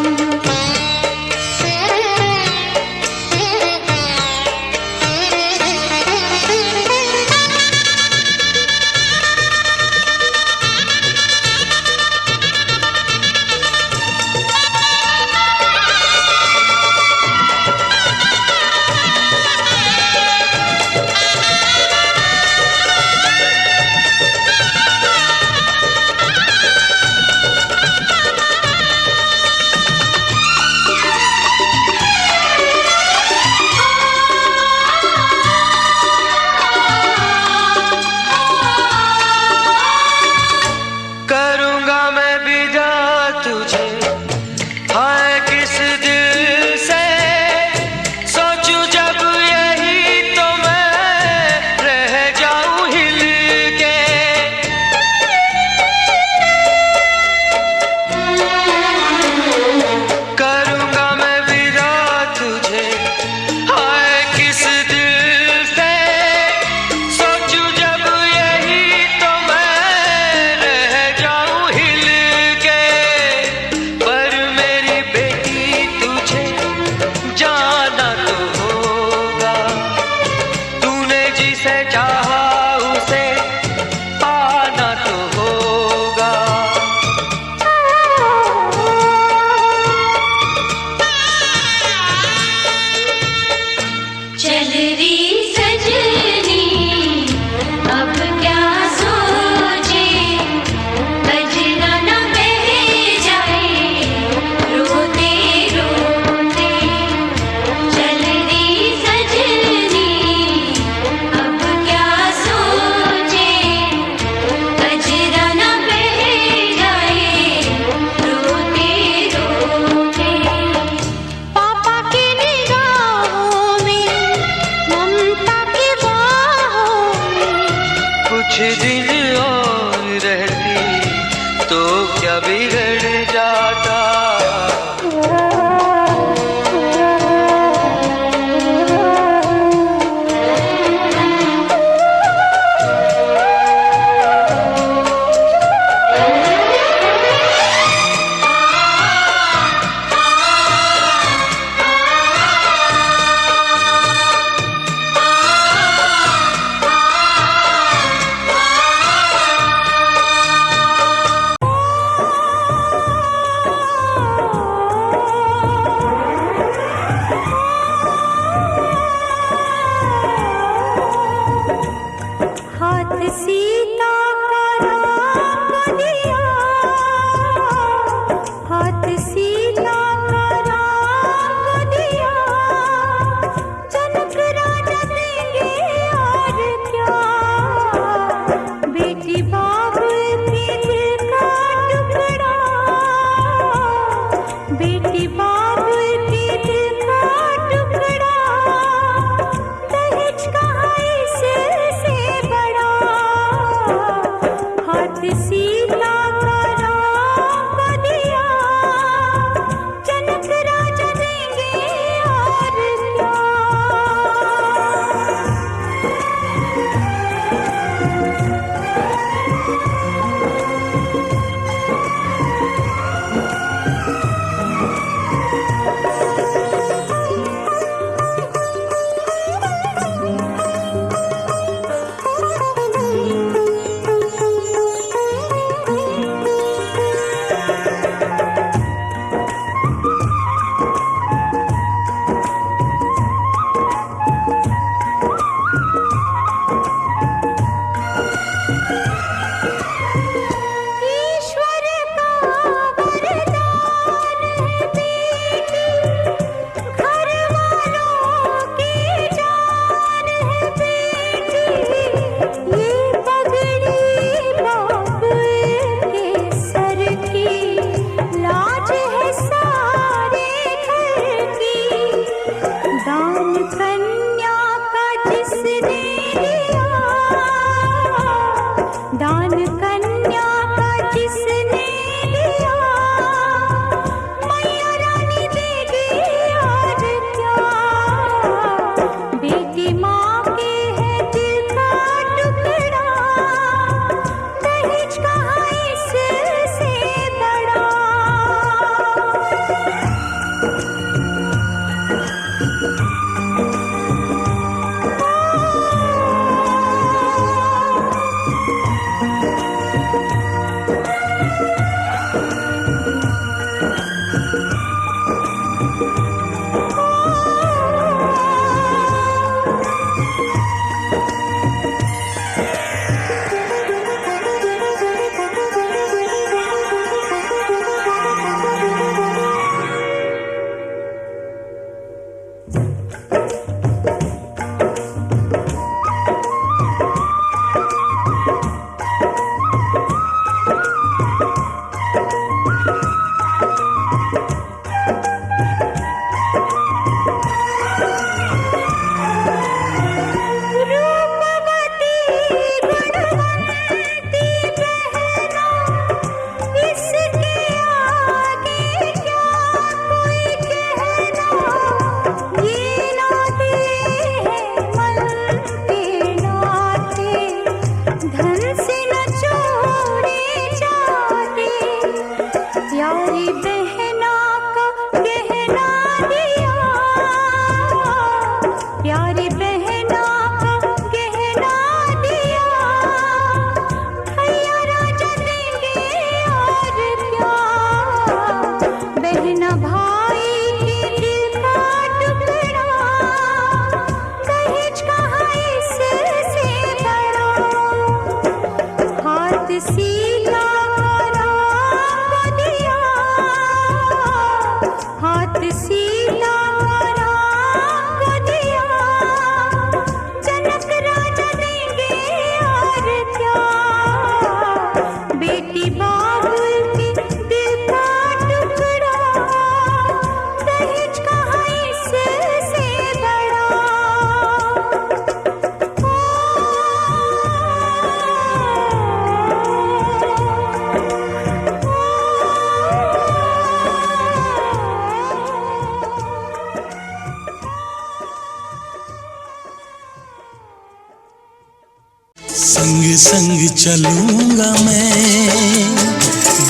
संग संग चलूंगा मैं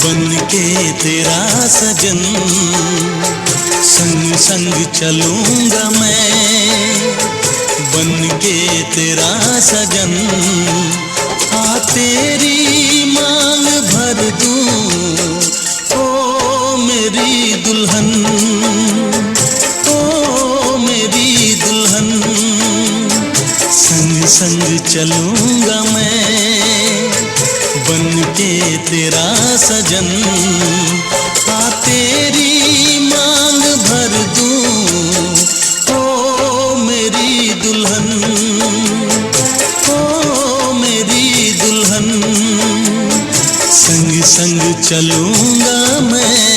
बन के तेरा सजन, संग संग चलूंगा मैं बन के तेरा सजन। आ तेरी मांग भर दूं ओ मेरी दुल्हन, ओ मेरी दुल्हन। संग संग चलूंगा मैं बन के तेरा सजन। आ तेरी मांग भर दूं ओ मेरी दुल्हन, ओ मेरी दुल्हन। संग संग चलूंगा मैं।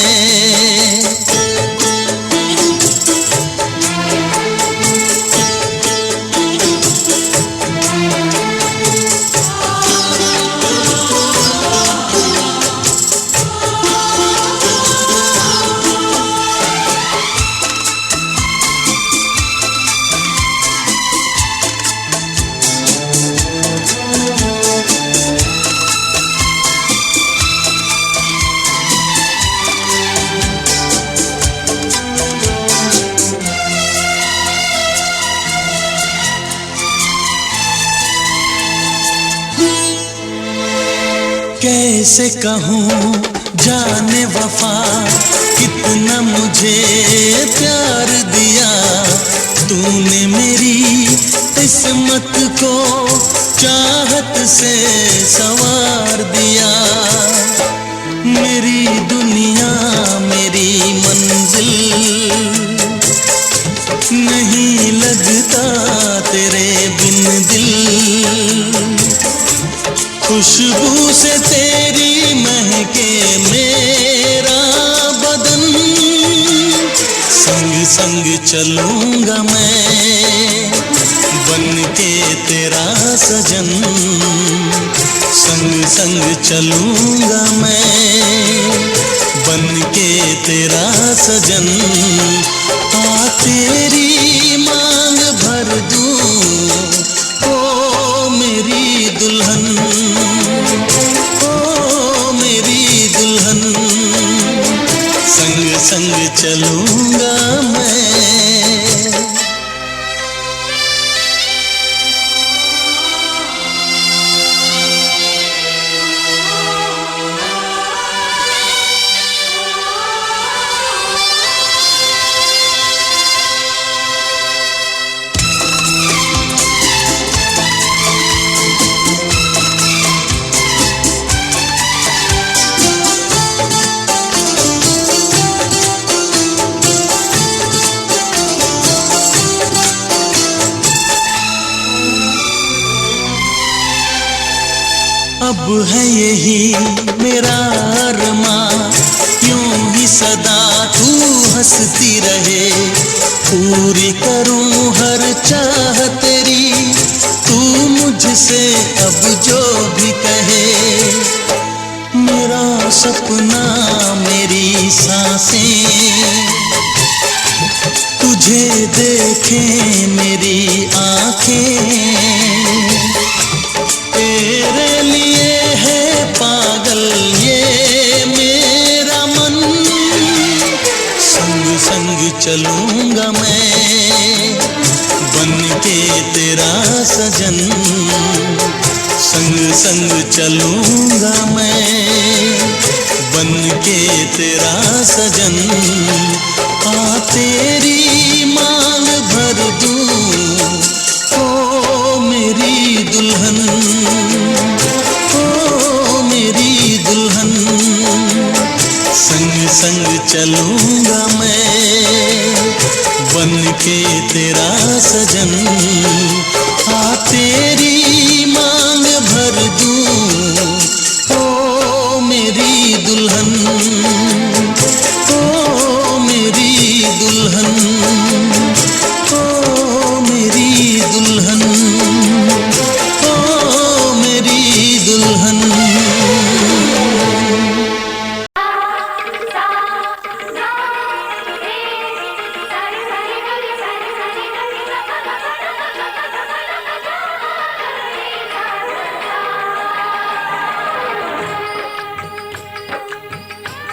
कैसे कहूँ जाने वफा कितना मुझे प्यार दिया तूने मेरी किस्मत को चाहत से संवार दिया। मेरी दुनिया मेरी मंजिल नहीं लगता तेरे बिन दिल। खुशबू से तेरी महके मेरा बदन। संग संग चलूंगा मैं बन के तेरा सजन। संग संग चलूंगा मैं बन के तेरा सजन। आ तेरी मांग भर दूं ओ मेरी दुल्हन, ओ मेरी दुल्हन। संग संग चलूंगा मैं। है यही मेरा अरमां, यूं ही सदा तू हंसती रहे, पूरी करूं हर चाह तेरी, तू मुझसे अब जो भी कहे। मेरा सपना मेरी सांसें तुझे देखें मेरी आंखें, तेरे लिए है पागल ये मेरा मन। संग संग चलूंगा मैं बन के तेरा सजन, संग संग चलूंगा मैं बन के तेरा सजन। आ तेरी मांग भर दूं ओ मेरी दुल्हन, ओ मेरी दुल्हन। संग संग चलूंगा मैं बन के तेरा सजन। आ तेरी मांग भर दूं ओ मेरी दुल्हन, ओ मेरी दुल्हन, ओ मेरी दुल्हन, ओ मेरी दुल्हन।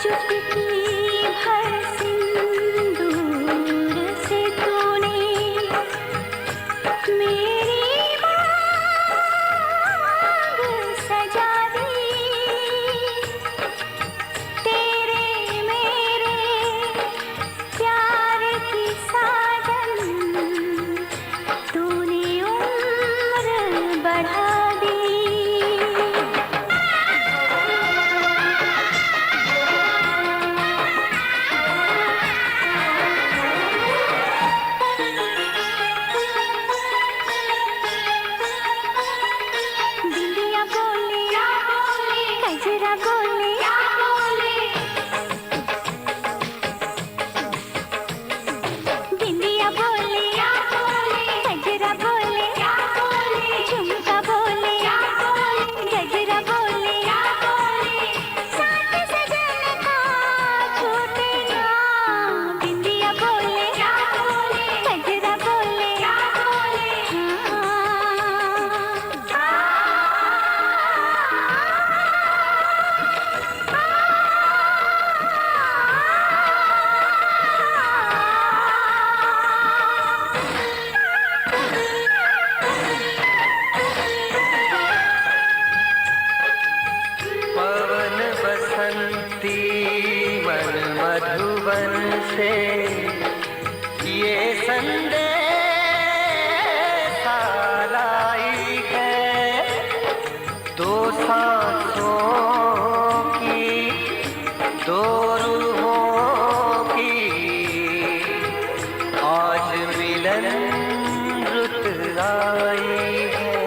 चुटकी भर सिंदूर से तूने मेरी मांग सजा दी, तेरे मेरे प्यार की साजन तूने उम्र बढ़ा दी। बिंदिया बोले गजरा बोले, बिंदिया बोले गजरा बोले, झुमका बोले गजरा बोले, साथ सजन का छूटे ना। बिंदिया बोले गजरा बोले, पवन बसंती मन मधुबन से ये संदेश लाई है, दो सांसों की दो रूहों की आज मिलन रुत आई है।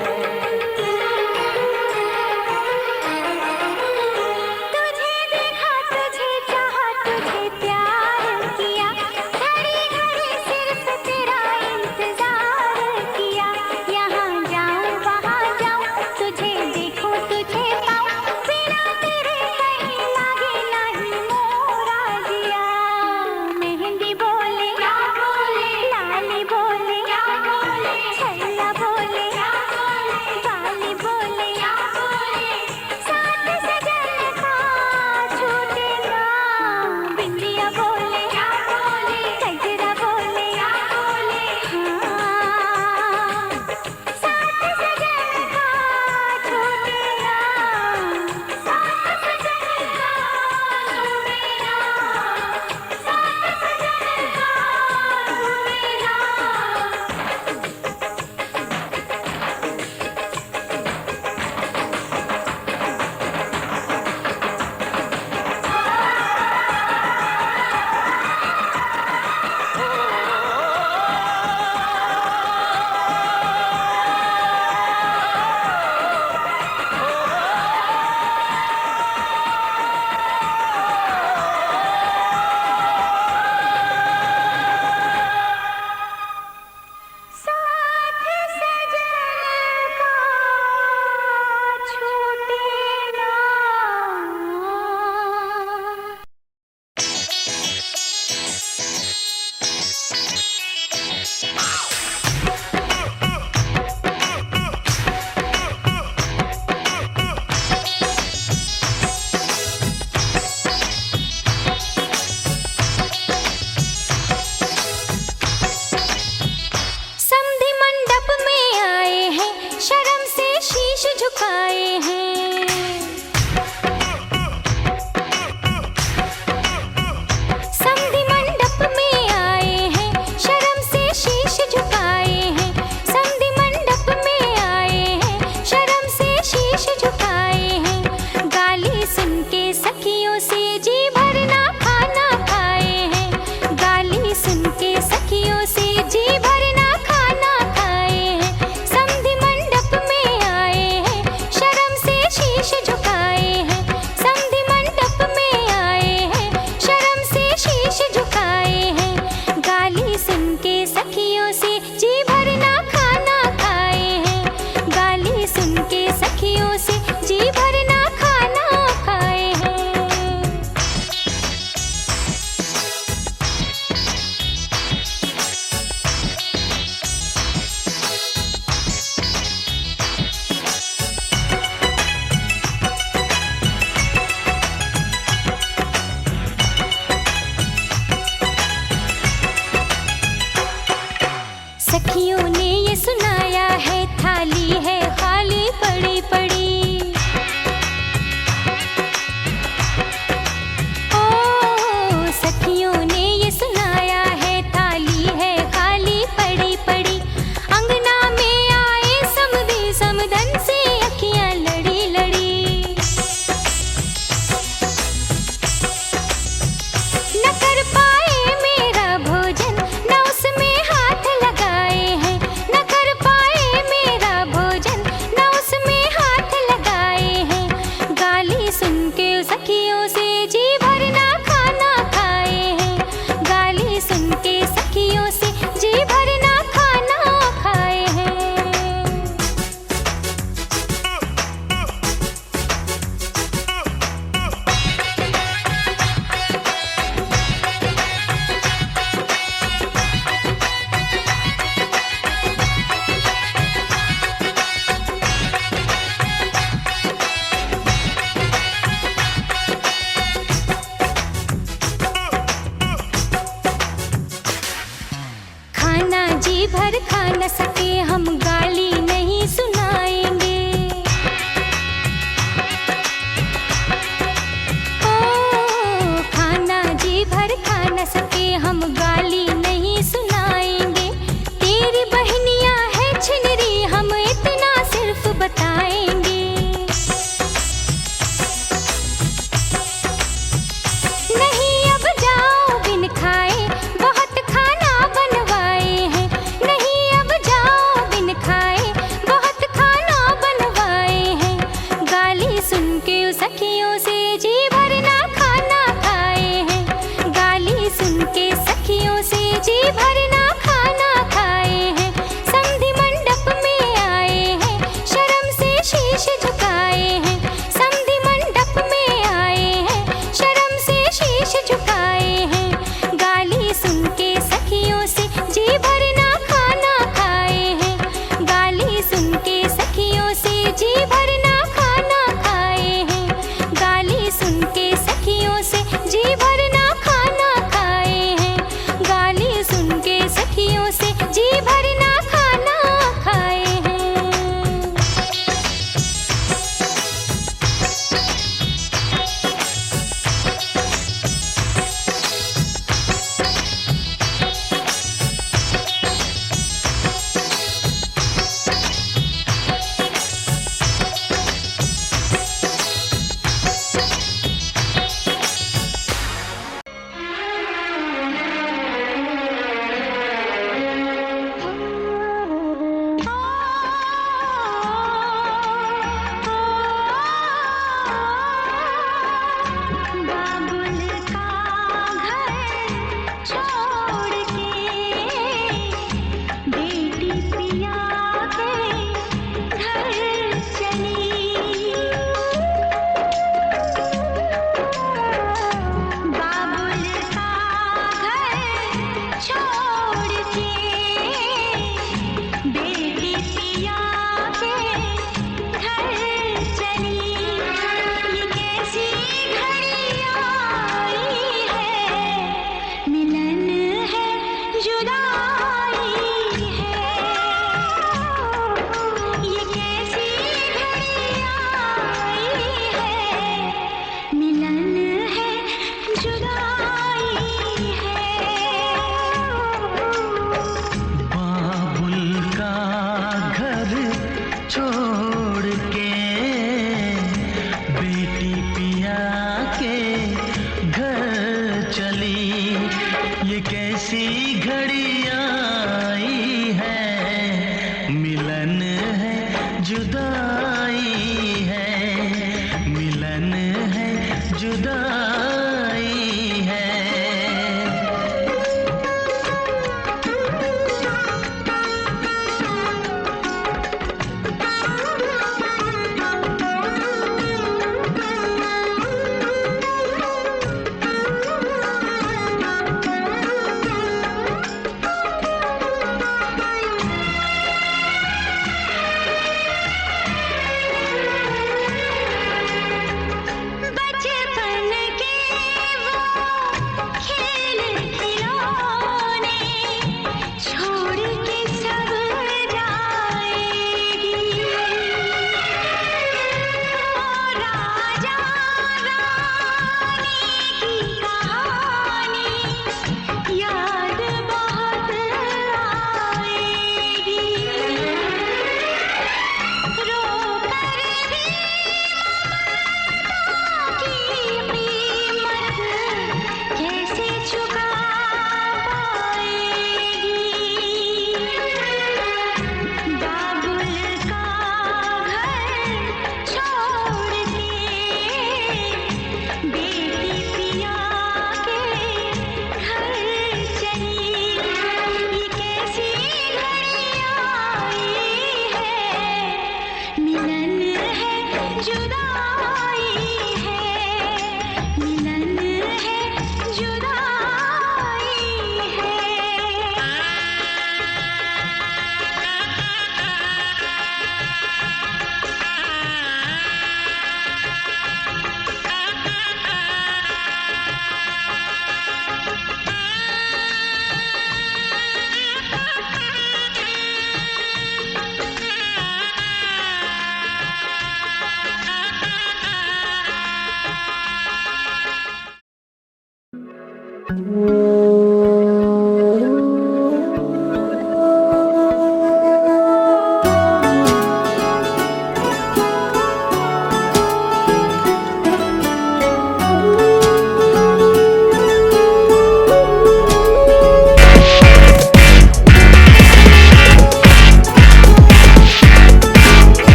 तुझे देखा तुझे चाहा तुझे प्यार किया, घड़ी घड़ी सिर्फ तेरा इंतजार किया। यहाँ जाऊँ वहाँ जाऊँ तुझे देखूँ तुझे पाऊँ, बिना तेरे कहीं लागे नहीं मोरा जिया। मेहंदी बोले लाली बोले छल्ला बोले सखियों ने ये सुनाया है थाली है खाली पड़ी पड़ी। ओ सखियों ने ये सुनाया है थाली है खाली पड़ी पड़ी। अंगना में आए समधी समधन से अखियां लड़ी लड़ी। न कर पाए मेरा भोजन न उसमें हाथ लगाए हैं। न कर पाए मेरा भोजन न उसमें हाथ लगाए हैं। गाली सुन के सखियों से जी भरना खाना खाए हैं। गाली सुन के सखियों से जी भरना खाना खाए हैं। खाना जी भर खा न सके हम गाली नहीं सुनाएंगे। ओ खाना जी भर खा न सके हम गाली नहीं सुनाएंगे। तेरी बहनियां है छिनरी हम इतना सिर्फ बताएंगे। नहीं अब जाओ बिन खाए बहुत खाना बनवाए हैं। नहीं अब जाओ बिन खाए बहुत खाना बनवाए हैं। गाली सुन के सखियों से जी भरना खाना खाए हैं। गाली सुन के सखियों से जी भरना खाना खाए हैं। समधी मंडप में आए हैं शर्म से शीश झुकाए हैं। समधी मंडप में आए हैं शर्म से शीश झुकाए हैं। गाली सुन के सखियों से जी भरना खाना खाए हैं। गाली सुन के सखियों से जी भरना खाना खाए हैं। गाली सुन के सखियों से जी भरना खाना खाए हैं। गाली सुन के सखियों से जी भरना खाना खाए हैं। बाबुल का घर छोड़ के बेटी पिया के घर चली। बाबुल का घर छोड़ के बेटी पिया के घर चली। ये कैसी घड़ी आई है मिलन है जुदाई है। ये कैसी घड़ी आई है मिलन है जुदाई है। बाबुल का घर छोड़ के बेटी पिया के घर चली। ये कैसी घड़ी आई है मिलन है जुदाई है। मिलन है जुदाई है।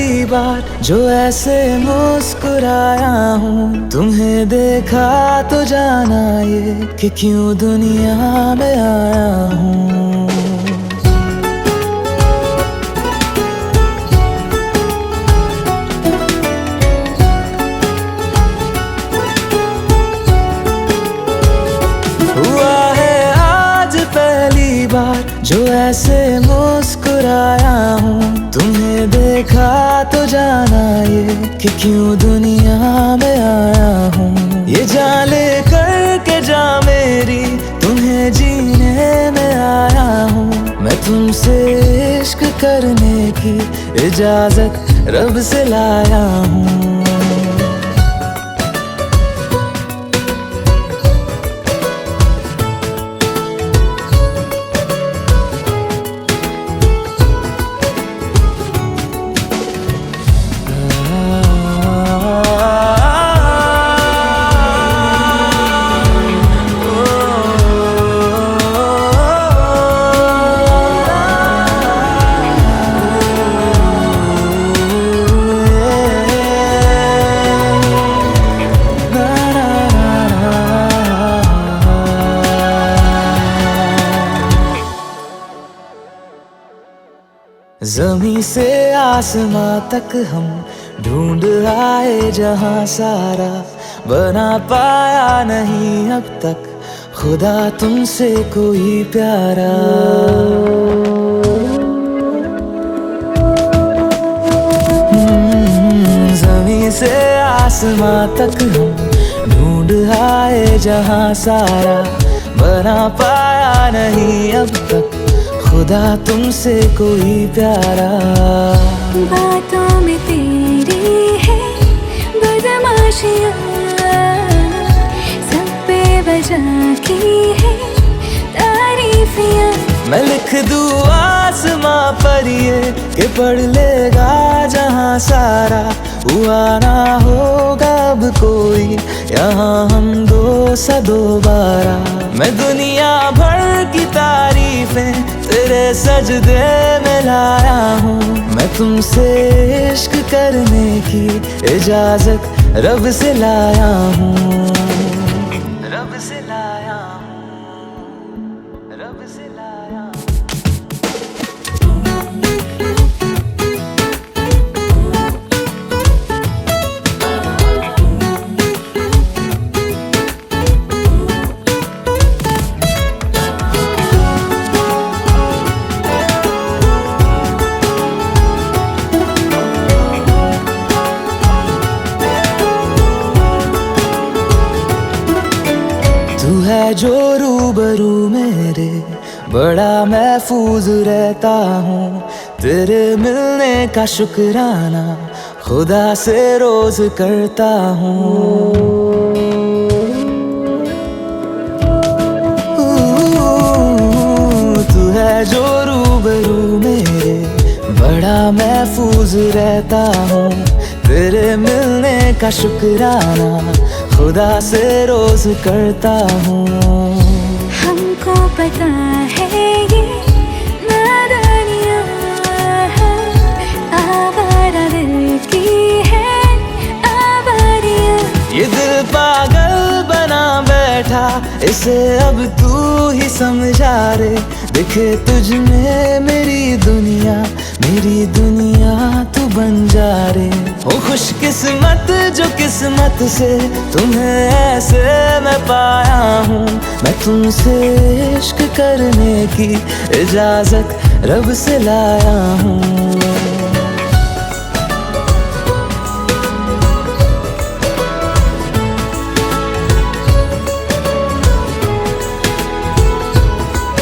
पहली बार जो ऐसे मुस्कुराया हूँ, तुम्हें देखा तो जाना ये कि क्यों दुनिया में आया हूँ। हुआ है आज पहली बार जो ऐसे मुस्कुराया हूँ, तुम्हें देखा तो जाना ये कि क्यों दुनिया में आया हूँ। ये जान ले करके जा मेरी, तुम्हें जीने में आया हूँ। मैं तुमसे इश्क करने की इजाजत रब से लाया हूँ। ज़मीं से आसमां तक हम ढूंढ आए जहां सारा, बना पाया नहीं अब तक खुदा तुमसे कोई प्यारा। ज़मीं से आसमां तक हम ढूंढ आए जहां सारा, बना पाया नहीं अब तक खुदा तुमसे कोई प्यारा। बातों में तेरी है बदमाशियाँ, सब पे वजह की है तारीफियाँ। मैं लिख दूँ आसमां पर ये कि पढ़ लेगा जहां सारा, हुआ ना होगा अब कोई यहाँ हम दो सा दोबारा। मैं दुनिया भर की तारीफें तेरे सजदे में लाया हूँ। मैं तुमसे इश्क करने की इजाजत रब से लाया हूँ। रब से लाया हूँ, रब से लाया हूँ। तू है जो रूबरू मेरे, बड़ा महफूज रहता हूँ। तेरे मिलने का शुक्राना खुदा से रोज करता हूँ। तू है जो रूबरू मेरे, बड़ा महफूज रहता हूँ। तेरे मिलने का शुक्राना खुदा से रोज करता हूँ। हमको पता है ये नादानियाँ आवारा दिल की है आवारियाँ। ये दिल पागल बना बैठा, इसे अब तू ही समझा रे। दिखे तुझ में मेरी दुनिया तू बन जा रे। हो खुशकिस्मत जो किस्मत से तुम्हें ऐसे मैं पाया हूँ। मैं तुमसे इश्क करने की इजाजत रब से लाया हूँ।